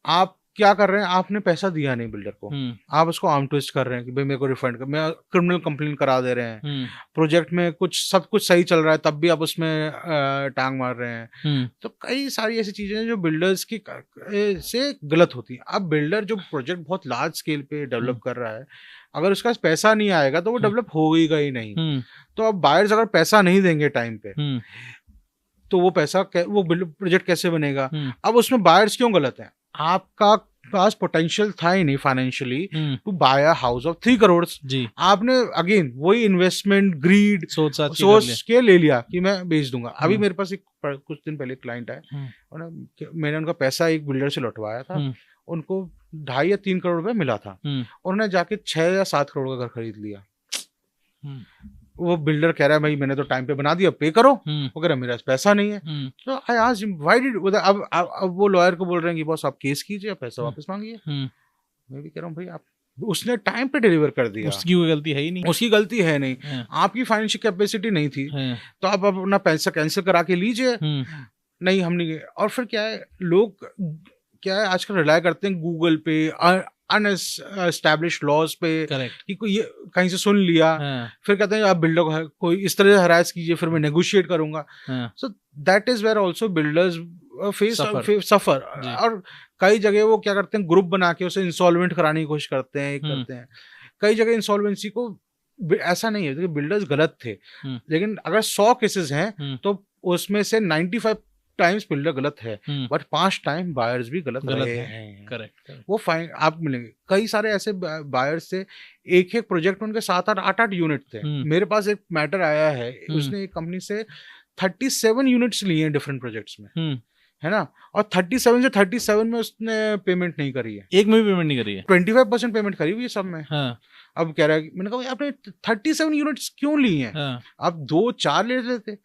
आप क्या कर रहे हैं, आपने पैसा दिया नहीं बिल्डर को, आप उसको आर्म ट्विस्ट कर रहे हैं कि भाई मेरे को रिफंड कर, मैं क्रिमिनल कंप्लेन करा दे रहे हैं, प्रोजेक्ट में सब कुछ सही चल रहा है तब भी आप उसमें टांग मार रहे हैं। तो कई सारी ऐसी चीजें जो बिल्डर्स की से गलत होती है। अब बिल्डर जो प्रोजेक्ट बहुत लार्ज स्केल पे डेवलप कर रहा है, अगर उसका पैसा नहीं आएगा तो वो डेवलप होगा ही नहीं। तो अब बायर्स अगर पैसा नहीं देंगे टाइम पे, तो वो प्रोजेक्ट कैसे बनेगा? अब उसमें बायर्स क्यों गलत है? आपका पास पोटेंशियल था ही नहीं financially to buy a house of 3 crore जी। आपने अगेन वही इन्वेस्टमेंट ग्रीड सोच के ले लिया कि मैं बेच दूंगा। अभी मेरे पास कुछ दिन पहले क्लाइंट आए, मैंने उनका पैसा एक बिल्डर से लौटवाया था, उनको 2.5 या 3 करोड़ रुपए मिला था, उन्होंने जाके 6 या 7 करोड़ का घर खरीद लिया। वो बिल्डर कह रहा है भाई मैंने तो टाइम पे बना दिया, पे करो। वो कह रहा है मेरे पास पैसा नहीं है। तो I asked him why did, अब वो लॉयर को बोल रहे हैं कि बॉस आप केस कीजिए, पैसा वापस मांगिए। मैं भी कह रहा हूँ भाई आप, उसने टाइम पे डिलीवर कर दिया, उसकी कोई गलती है ही नहीं, उसकी गलती है नहीं, आपकी फाइनेंशियल कैपेसिटी नहीं थी, तो आप अपना पैसा कैंसिल करा के लीजिए। नहीं हम नहीं गए। और फिर क्या है, लोग क्या है आजकल रिलाय करते हैं गूगल पे, अनएस्टैब्लिश्ड लॉज पे, कि कोई ये कहीं से सुन लिया, फिर कहते हैं आप बिल्डर को कोई इस तरह से हरास कीजिए फिर मैं नेगोशिएट करूंगा। So that is where also builders face suffer. और कई जगह वो क्या करते हैं, ग्रुप बना के उसे इंसॉल्वेंट कराने की कोशिश करते हैं, करते हैं। कई जगह इंसॉल्वेंसी को, ऐसा नहीं है कि बिल्डर्स गलत थे, लेकिन अगर 100 केसेस हैं तो उसमें से 95 टाइम्स बिल्डर गलत है, बट 5 टाइम बायर्स भी गलत रहे हैं। करेक्ट। वो फाइन आप मिलेंगे। कई सारे ऐसे बायर्स थे, एक प्रोजेक्ट में उनके 7-8 8-8 यूनिट थे। मेरे पास एक मैटर आया है, उसने एक कंपनी से 37 यूनिट्स लिए हैं डिफरेंट प्रोजेक्ट्स में, है ना, और 37 से 37 में उसने पेमेंट नहीं करी है, एक में भी पेमेंट नहीं करी है, 25% पेमेंट करी हुई है सब में। अब कह रहा है, मैंने कहा आपने 37 यूनिट्स क्यों ली हैं, आप 2-4 ले लेते,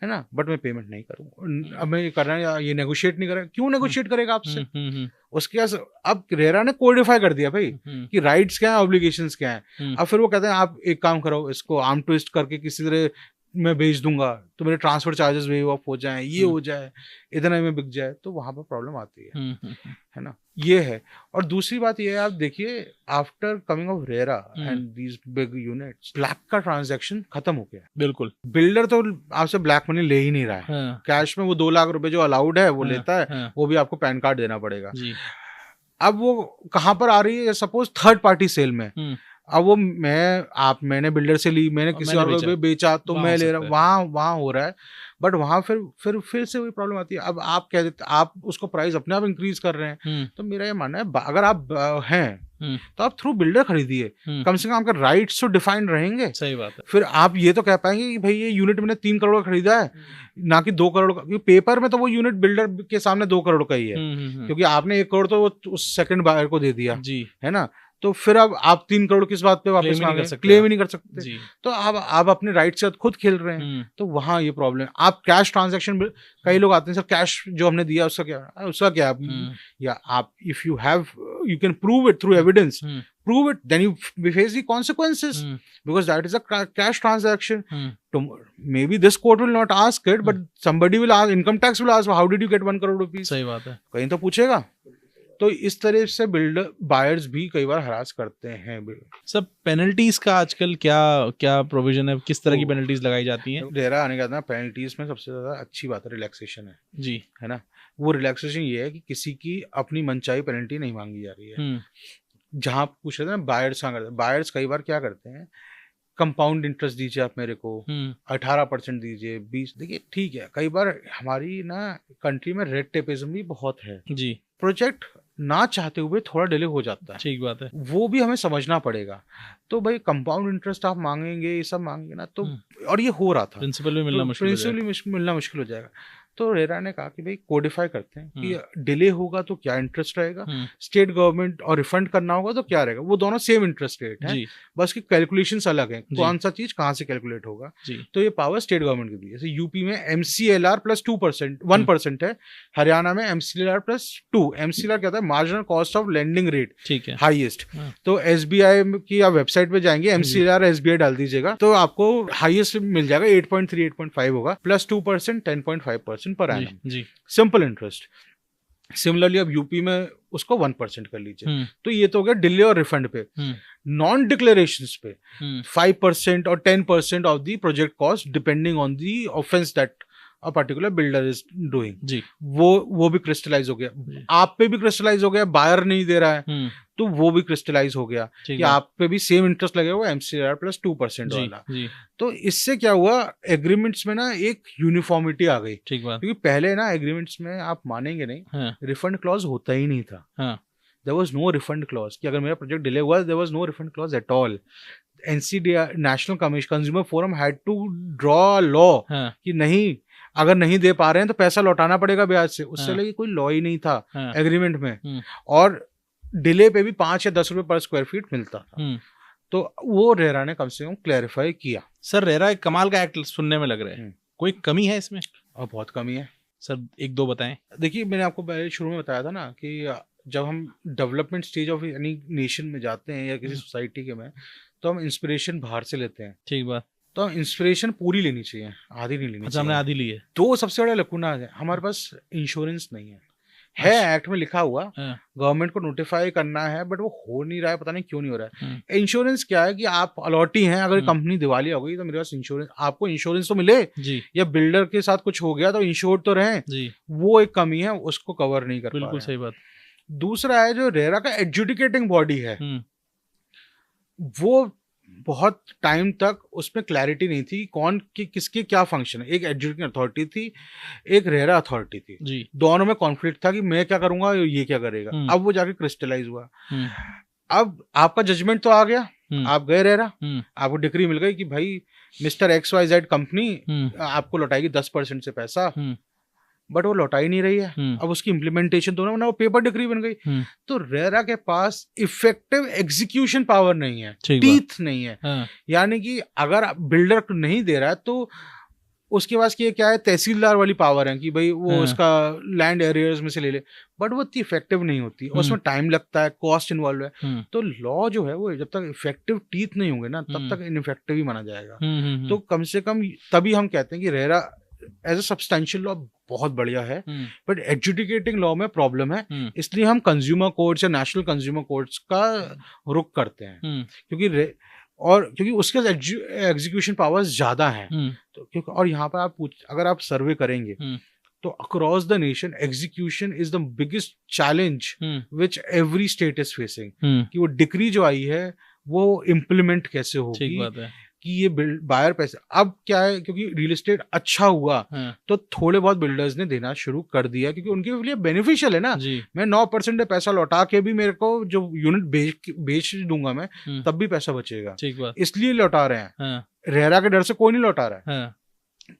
है ना, बट मैं पेमेंट नहीं करूँ। अब मैं ये कर रहा है, ये नेगोशिएट नहीं कर रहा, क्यों नेगोशिएट करेगा आपसे? उसके अब रेरा ने कोडिफाई कर दिया भाई कि राइट्स क्या है, ऑब्लिगेशंस क्या है। अब फिर वो कहते हैं आप एक काम करो, इसको आर्म ट्विस्ट करके किसी तरह मैं बेच दूंगा तो मेरे ट्रांसफर चार्जेस वेव ऑफ हो जाए, ये हो जाए, इतना में बिक जाए, तो वहां पर प्रॉब्लम आती है ना, ये है। और दूसरी बात ये है, आप देखिए after coming of RERA and these big units, black का ट्रांजैक्शन खत्म हो गया। बिल्कुल, बिल्डर तो आपसे ब्लैक मनी ले ही नहीं रहा है, कैश में वो 2 लाख रुपए जो अलाउड है वो लेता है, वो भी आपको पैन कार्ड देना पड़ेगा। अब वो कहाँ पर आ रही है, सपोज थर्ड पार्टी सेल में, अब वो मैंने बिल्डर से ली, मैंने किसी और को बेचा, तो मैं ले रहा हूँ, वहां हो रहा है, बट वहां फिर से वही प्रॉब्लम आती है। अब आप कह देते, आप उसको प्राइस अपने आप इंक्रीज कर रहे हैं, तो मेरा ये मानना है अगर आप हैं तो आप थ्रू बिल्डर खरीदिए, कम से कम आपका राइट्स तो डिफाइंड रहेंगे। सही बात है। फिर आप ये तो कह पाएंगे कि भाई ये यूनिट मैंने 3 करोड़ का खरीदा है, ना कि 2 करोड़ का, क्योंकि पेपर में तो वो यूनिट बिल्डर के सामने 2 करोड़ का ही है, क्योंकि आपने 1 करोड़ तो उस सेकंड बायर को दे दिया जी, है ना, तो फिर अब आप 3 करोड़ किस बात पे वापस मांगे, क्लेम ही नहीं कर सकते जी। तो आप अपने राइट से खुद खेल रहे हैं, तो वहां ये प्रॉब्लम। आप कैश ट्रांजैक्शन, कई लोग आते हैं सर कैश जो हमने दिया उसका क्या या आप if you can prove it through evidence, prove it, then you face the consequences, because that is a cash transaction. Maybe this court will not ask it, but somebody will ask, income tax will ask, how did you get 1 crore rupees? सही बात है, कहीं तो पूछेगा। तो इस तरह से बिल्डर बायर्स भी कई बार हरास करते हैं। सब पेनल्टीज का आजकल क्या प्रोविजन है, किस तरह की पेनल्टीज लगाई जाती हैं? रेरा आने का ना, पेनल्टीज में सबसे ज्यादा अच्छी बात है रिलैक्सेशन है जी, है ना। वो रिलैक्सेशन ये है कि किसी की अपनी मनचाही पेनल्टी नहीं मांगी जा रही है। जहाँ आप पूछ रहे थे ना बायर्स कई बार क्या करते हैं, कंपाउंड इंटरेस्ट दीजिए आप मेरे को, 18% दीजिए, 20, देखिए ठीक है, कई बार हमारी ना कंट्री में रेड टेपिज्म भी बहुत है जी, प्रोजेक्ट ना चाहते हुए थोड़ा डिले हो जाता है, ठीक बात है, वो भी हमें समझना पड़ेगा। तो भाई कंपाउंड इंटरेस्ट आप मांगेंगे, ये सब मांगेंगे ना, तो और ये हो रहा था, प्रिंसिपल भी मिलना मुश्किल हो जाएगा। तो रेरा ने कहा कि भाई कोडिफाई करते हैं कि डिले होगा तो क्या इंटरेस्ट रहेगा, स्टेट गवर्नमेंट और रिफंड करना होगा तो क्या रहेगा, वो दोनों सेम इंटरेस्ट रेट है, बस की कैलकुलेशंस अलग है, कौन सा चीज कहाँ से कैलकुलेट होगा। तो ये पावर स्टेट गवर्नमेंट की दी, जैसे यूपी में MCLR प्लस 1% है, हरियाणा में MCLR प्लस 2। MCLR क्या था, marginal cost of lending rate, ठीक है, हाईएस्ट। तो SBI की आप वेबसाइट पे जाएंगे, MCLR SBI डाल दीजिएगा तो आपको हाईएस्ट मिल जाएगा, 8.3 8.5 होगा, प्लस 2% 10.5% पर एनम जी, सिंपल इंटरेस्ट। सिमिलरली अब यूपी में उसको 1% कर लीजिए, तो ये तो हो गया डिले और रिफंड पे। नॉन डिक्लेरेशंस पे 5% और 10% of the project cost depending on the offense that a particular builder is doing जी, वो भी क्रिस्टलाइज हो गया, आप पे भी क्रिस्टलाइज हो गया, बायर नहीं दे रहा है तो वो भी क्रिस्टलाइज हो गया कि आप पे भी सेम इंटरेस्ट लगेगा, वो MCLR प्लस 2% वाला जी। तो इससे क्या हुआ, एग्रीमेंट्स में ना एक यूनिफॉर्मिटी आ गई, ठीक बात, क्योंकि पहले ना एग्रीमेंट्स में आप मानेंगे नहीं, रिफंड क्लॉज होता ही नहीं था, there was no refund clause, कि अगर मेरा प्रोजेक्ट डिले हुआ there was no refund clause at all. NCDR national consumer forum had to draw law कि नहीं, अगर नहीं दे पा रहे हैं तो पैसा लौटाना पड़ेगा ब्याज से, उससे लगे कोई लॉ ही नहीं था एग्रीमेंट में, और डिले पे भी 5 या 10 रुपए पर स्क्वायर फीट मिलता था। तो वो रेरा ने कम से कम क्लैरिफाई किया। सर रेरा एक कमाल का एक्ट सुनने में लग रहा है, कोई कमी है इसमें? और बहुत कमी है सर, एक दो बताएं। देखिए, मैंने आपको पहले शुरू में बताया था ना कि जब हम development stage of any nation में जाते हैं या किसी सोसाइटी के में, तो हम इंस्पिरेशन बाहर से लेते हैं। ठीक बात। तो इंस्पिरेशन पूरी लेनी चाहिए, आधी नहीं लेनी अच्छा, हमने आधी ली है। तो सबसे बड़ा लकुना है, हमारे पास इंश्योरेंस नहीं है। एक्ट में लिखा हुआ, गवर्नमेंट को नोटिफाई करना है, बट वो हो नहीं रहा है, पता नहीं क्यों नहीं हो रहा है। इंश्योरेंस क्या है कि आप अलॉटी हैं, अगर कंपनी दिवालिया हो गई तो मेरे पास इंश्योरेंस, आपको इंश्योरेंस तो मिले जी, या बिल्डर के साथ कुछ हो गया तो इंश्योर्ड तो रहे जी। वो एक कमी है, उसको कवर नहीं कर पा रहे। बिल्कुल सही बात। दूसरा है जो रेरा का एडजुडिकेटिंग बॉडी है, वो बहुत टाइम तक उसमें क्लैरिटी नहीं थी कौन कि किसके क्या फंक्शन है। एक एडजुडिकेटिंग अथॉरिटी थी, एक रेरा अथॉरिटी थी जी। दोनों में कॉन्फ्लिक्ट था कि मैं क्या करूंगा, ये क्या करेगा। अब वो जाके क्रिस्टलाइज हुआ। अब आपका जजमेंट तो आ गया, आप गए रेरा, आपको डिक्री मिल गई कि भाई मिस्टर XYZ कंपनी आपको लौटाएगी 10% से पैसा, बट वो लौटा ही नहीं रही है। अब उसकी इम्प्लीमेंटेशन तो ना, वो पेपर डिक्री बन गई। तो रेरा के पास इफेक्टिव एग्जीक्यूशन पावर नहीं है, टीथ नहीं है। यानी कि अगर बिल्डर नहीं दे रहा है तो उसके पास क्या है, तहसीलदार वाली पावर है कि भाई वो उसका लैंड एरियर्स में से ले ले, बट वो इतनी इफेक्टिव नहीं होती। उसमें टाइम लगता है, कॉस्ट इन्वॉल्व है। तो लॉ जो है वो जब तक इफेक्टिव टीथ नहीं होंगे ना, तब तक इनइफेक्टिव ही माना जाएगा। तो कम से कम तभी हम कहते हैं कि RERA as a substantial law बहुत बढ़िया है, बट एडजुडिकेटिंग लॉ में प्रॉब्लम है। इसलिए हम कंज्यूमर कोर्ट्स या नेशनल कंज्यूमर कोर्ट्स का रुख करते हैं, क्योंकि उसके एग्जीक्यूशन पावर्स ज्यादा हैं। तो क्योंकि और यहाँ पर आप अगर आप सर्वे करेंगे तो across the nation execution is the biggest challenge which every state is facing. कि वो डिक्री जो आई है वो इम्प्लीमेंट कैसे होगी, कि ये बायर पैसे। अब क्या है, क्योंकि रियल एस्टेट अच्छा हुआ तो थोड़े बहुत बिल्डर्स ने देना शुरू कर दिया, क्योंकि उनके लिए बेनिफिशियल है ना। मैं 9% पैसा लौटा के भी मेरे को जो यूनिट बेच दूंगा मैं, तब भी पैसा बचेगा, इसलिए लौटा रहे हैं। रेरा के डर से कोई नहीं लौटा रहा है,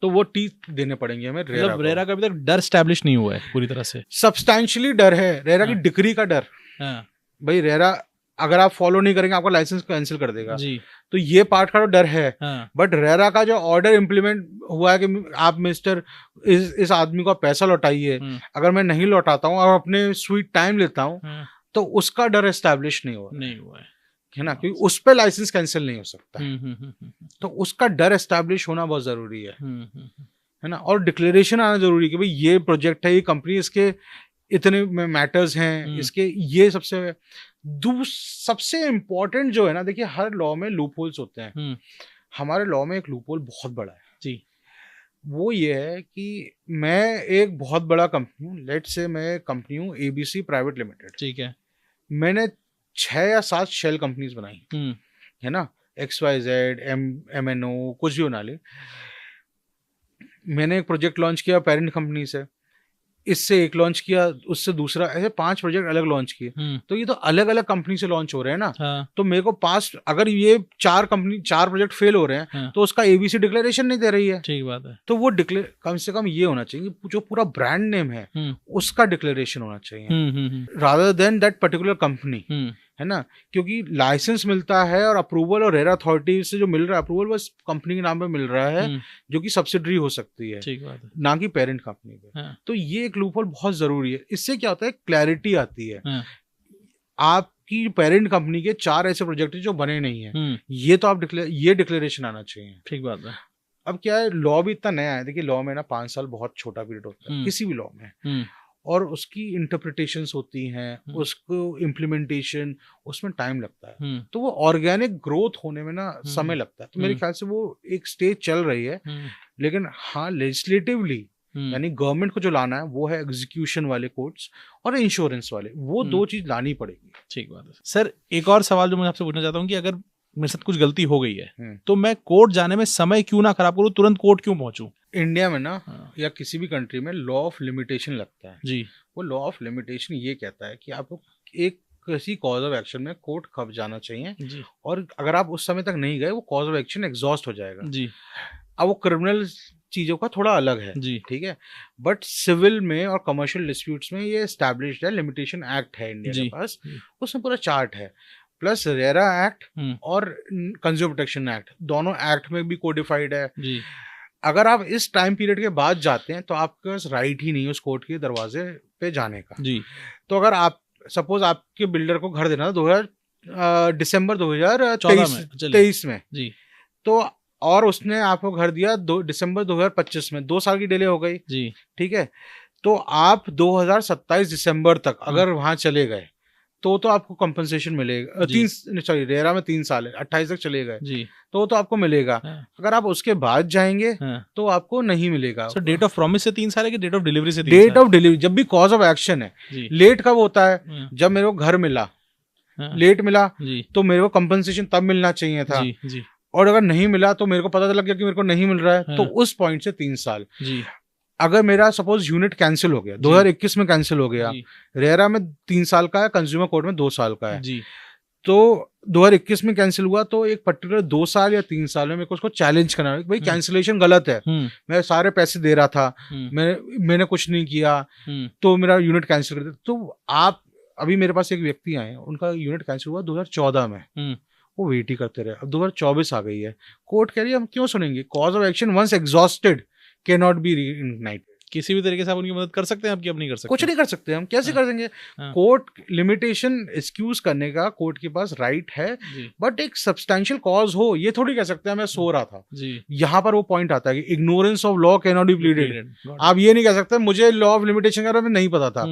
तो वो टीथ देने पड़ेंगे हमें। रेरा का अभी तक डर स्टैब्लिश नहीं हुआ है पूरी तरह से। सब्सटैंशियली डर है, रेरा की डिक्री का डर। भाई रेरा अगर आप फॉलो नहीं करेंगे आपका लाइसेंस कैंसिल कर देगा जी। तो ये पार्ट का तो डर है। बट रेरा का जो ऑर्डर इम्प्लीमेंट हुआ है कि आप मिस्टर इस आदमी को पैसा लौटाइए, अगर मैं नहीं लौटाता हूँ और अपने स्वीट टाइम लेता हूँ तो उसका डर एस्टैब्लिश नहीं हुआ है ना, क्योंकि उस पर लाइसेंस कैंसिल नहीं हो सकता। तो उसका डर एस्टैब्लिश होना बहुत जरूरी है ना। और डिक्लेरेशन आना जरूरी है कि भाई ये प्रोजेक्ट है, ये कंपनी, इसके इतने मैटर्स हैं, इसके ये सबसे इम्पोर्टेंट जो है ना, देखिए हर लॉ में लूप होल्स होते हैं। हमारे लॉ में एक लूप होल बहुत बड़ा है जी। वो ये है कि मैं एक बहुत बड़ा कंपनी हूँ, लेट से मैं कंपनी हूँ ABC प्राइवेट लिमिटेड, ठीक है। मैंने 6 या 7 शेल कंपनीज बनाई है ना, XYZ MNO कुछ भी बना ली। मैंने एक प्रोजेक्ट लॉन्च किया पेरेंट कंपनी से, इससे एक लॉन्च किया, उससे दूसरा, ऐसे 5 प्रोजेक्ट अलग लॉन्च किए। तो ये तो अलग अलग कंपनी से लॉन्च हो रहे हैं ना। तो मेरे को 5, अगर ये 4 प्रोजेक्ट फेल हो रहे हैं तो उसका ABC डिक्लेरेशन नहीं दे रही है। ठीक बात है। तो वो कम से कम ये होना चाहिए, जो पूरा ब्रांड नेम है उसका डिक्लेरेशन होना चाहिए, rather than that particular company, है ना। क्योंकि लाइसेंस मिलता है और अप्रूवल और रेरा अथॉरिटी से जो मिल रहा है अप्रूवल, बस कंपनी के नाम पे मिल रहा है, जो कि सब्सिडरी हो सकती है, ठीक बात है, ना कि पेरेंट कंपनी पे। तो ये एक लूपहोल बहुत जरूरी है। इससे क्या होता है, क्लैरिटी आती है। आपकी पेरेंट कंपनी के 4 ऐसे प्रोजेक्ट जो बने नहीं है, ये तो आप ये डिक्लेरेशन आना चाहिए, ठीक बात है। अब क्या है, लॉ भी इतना नया है। देखिए लॉ में ना 5 साल बहुत छोटा पीरियड होता है किसी भी लॉ में, और उसकी इंटरप्रिटेशंस होती हैं, उसको इम्प्लीमेंटेशन, उसमें टाइम लगता है। तो वो ऑर्गेनिक ग्रोथ होने में ना समय लगता है। तो मेरे ख्याल से वो एक स्टेज चल रही है। लेकिन हाँ, लेजिस्लेटिवली यानी गवर्नमेंट को जो लाना है वो है एग्जीक्यूशन वाले कोर्ट्स और इंश्योरेंस वाले, वो 2 चीज लानी पड़ेगी। ठीक बात है सर। एक और सवाल जो मैं आपसे पूछना चाहता हूँ कि अगर मेरे साथ कुछ गलती हो गई है तो मैं कोर्ट जाने में समय क्यों ना खराब करूँ, तुरंत कोर्ट क्यों पहुंचूं? इंडिया में ना या किसी भी कंट्री में लॉ ऑफ लिमिटेशन लगता है जी। वो लॉ ऑफ लिमिटेशन ये कहता है कि आपको एक किसी कॉज ऑफ एक्शन में कोर्ट कब जाना चाहिए जी। और अगर आप उस समय तक नहीं गए वो कॉज ऑफ एक्शन एग्जॉस्ट हो जाएगा जी। अब वो क्रिमिनल चीजों का थोड़ा अलग है जी, ठीक है। बट सिविल में और कमर्शियल डिस्प्यूट्स में ये एस्टैब्लिश्ड है, लिमिटेशन एक्ट है इंडिया के पास, उसमें पूरा चार्ट है। प्लस रेरा एक्ट हम्म, और कंज्यूमर प्रोटेक्शन एक्ट, दोनों एक्ट में भी कोडिफाइड है। जी अगर आप इस टाइम पीरियड के बाद जाते हैं तो आपके पास राइट ही नहीं है उस कोर्ट के दरवाजे पे जाने का। जी तो अगर आप सपोज आपके बिल्डर को घर देना था दिसंबर 14 में, चलिए 2023 में, जी तो और उसने आपको घर दिया दिसंबर 2025 में, 2 साल की डिले हो गई। जी ठीक है, तो आप 2027 दिसंबर तक अगर वहां चले गए तो आपको कंपनसेशन मिलेगा। जी। 3 रेरा में 3 साल है, 28 तक चले गए जी तो आपको मिलेगा। हाँ, अगर आप उसके बाद जाएंगे हाँ। तो आपको नहीं मिलेगा। सर डेट ऑफ प्रॉमिस से 3 साल है कि डेट ऑफ डिलीवरी से 3 डेट साल? ऑफ डिलीवरी जब भी कॉज ऑफ एक्शन है। जी लेट कब होता है? हाँ, जब मेरे को घर मिला, हाँ, लेट मिला जी तो मेरे को कंपनसेशन तब मिलना चाहिए था। जी जी और अगर नहीं मिला तो मेरे को पता लग गया कि मेरे को नहीं मिल रहा है, हाँ। तो उस पॉइंट से 3 साल। जी अगर मेरा सपोज यूनिट कैंसिल हो गया, 2021 में कैंसिल हो गया, जी रेरा में 3 साल का है, कंज्यूमर कोर्ट में 2 साल का है, जी तो 2021 में कैंसिल हुआ तो एक पर्टिकुलर 2 साल या 3 साल में मेरे को उसको चैलेंज करना है, भाई कैंसिलेशन गलत है, मैं सारे पैसे दे रहा था, मैंने कुछ नहीं किया, तो मेरा यूनिट कैंसिल कर दिया। तो आप अभी मेरे पास एक व्यक्ति आए, उनका यूनिट कैंसिल हुआ 2014 में, वो वेट ही करते रहे, अब 2024 आ गई है, कोर्ट कह रही है हम क्यों सुनेंगे, cause of action once exhausted can not be reignited. किसी भी तरीके से आप उनकी मदद कर सकते हैं, आपकी अब नहीं कर सकते? कुछ नहीं कर सकते हम, कैसे हाँ, कर देंगे? हाँ, कोर्ट लिमिटेशन एक्सक्यूज करने का कोर्ट के पास राइट है, जी बट एक सब्सटैंशियल कॉज हो, ये थोड़ी कह सकते हैं मैं सो रहा था। जी यहाँ पर वो पॉइंट आता है कि ignorance of law can not be pleaded. Got it. आप ये नहीं कह सकते मुझे लॉ ऑफ लिमिटेशन के बारे में नहीं पता था।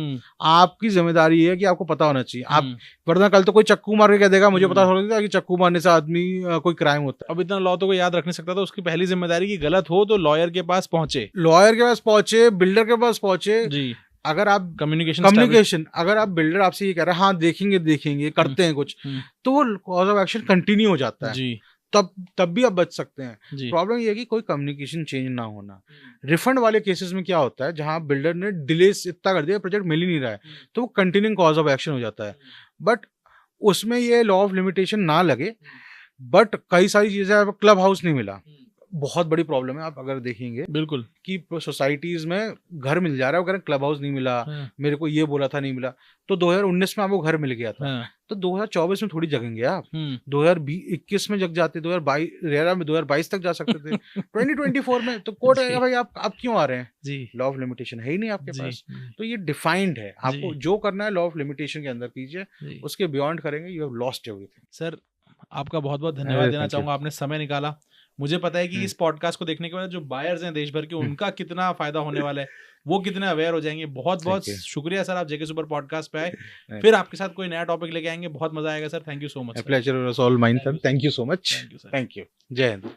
आपकी जिम्मेदारी है कि आपको पता होना चाहिए। आप वरना कल तो कोई चक्कू मार के कह देगा मुझे पता थोड़ा था कि चक्कू मारने से आदमी कोई क्राइम होता है। अब इतना लॉ तो कोई याद रख नहीं सकता, तो उसकी पहली जिम्मेदारी की गलत हो तो लॉयर के पास पहुंचे, लॉयर के पास पहुंचे, बिल्डर के पास पहुंचे जी। अगर आप कम्युनिकेशन अगर आप बिल्डर आपसे ये कह रहे हैं हाँ देखेंगे करते हैं कुछ, तो वो कॉज ऑफ एक्शन कंटिन्यू हो जाता है जी तब भी आप बच सकते हैं। जी प्रॉब्लम ये है कि कोई कम्युनिकेशन चेंज ना होना। रिफंड वाले केसेस में क्या होता है, जहां बिल्डर ने डिले इतना कर दिया प्रोजेक्ट मिल ही नहीं रहा है, तो वो कंटिन्यूइंग कॉज ऑफ एक्शन हो जाता है। बट उसमें ये लॉ ऑफ लिमिटेशन ना लगे, बट कई सारी चीजें, क्लब हाउस नहीं मिला, बहुत बड़ी प्रॉब्लम है। आप अगर देखेंगे बिल्कुल कि सोसाइटीज में घर मिल जा रहा है, अगर क्लब हाउस नहीं मिला, मेरे को ये बोला था नहीं मिला, तो 2019 में आपको घर मिल गया था, तो 2024 में थोड़ी जगेंगे आप, 2021 में जग जाते, 2022 रेरा में 2022 तक जा सकते थे, 2024 में तो कोर्ट आएगा भाई आप क्यों आ रहे हैं जी, लॉ ऑफ लिमिटेशन है ही नहीं आपके पास। तो ये डिफाइंड है, आपको जो करना है लॉ ऑफ लिमिटेशन के अंदर कीजिए, उसके बियॉन्ड करेंगे you have lost everything. Sir आपका बहुत बहुत धन्यवाद देना चाहूंगा, आपने समय निकाला। मुझे पता है कि इस पॉडकास्ट को देखने के बाद जो बायर्स हैं देश भर के, उनका कितना फायदा होने वाला है, वो कितने अवेयर हो जाएंगे। बहुत बहुत शुक्रिया सर, आप जेके सुपर पॉडकास्ट पे आए। फिर आपके साथ कोई नया टॉपिक लेके आएंगे, बहुत मजा आएगा sir. Thank you so much. Pleasure was all mine sir, thank you so much. Thank you, जय हिंद।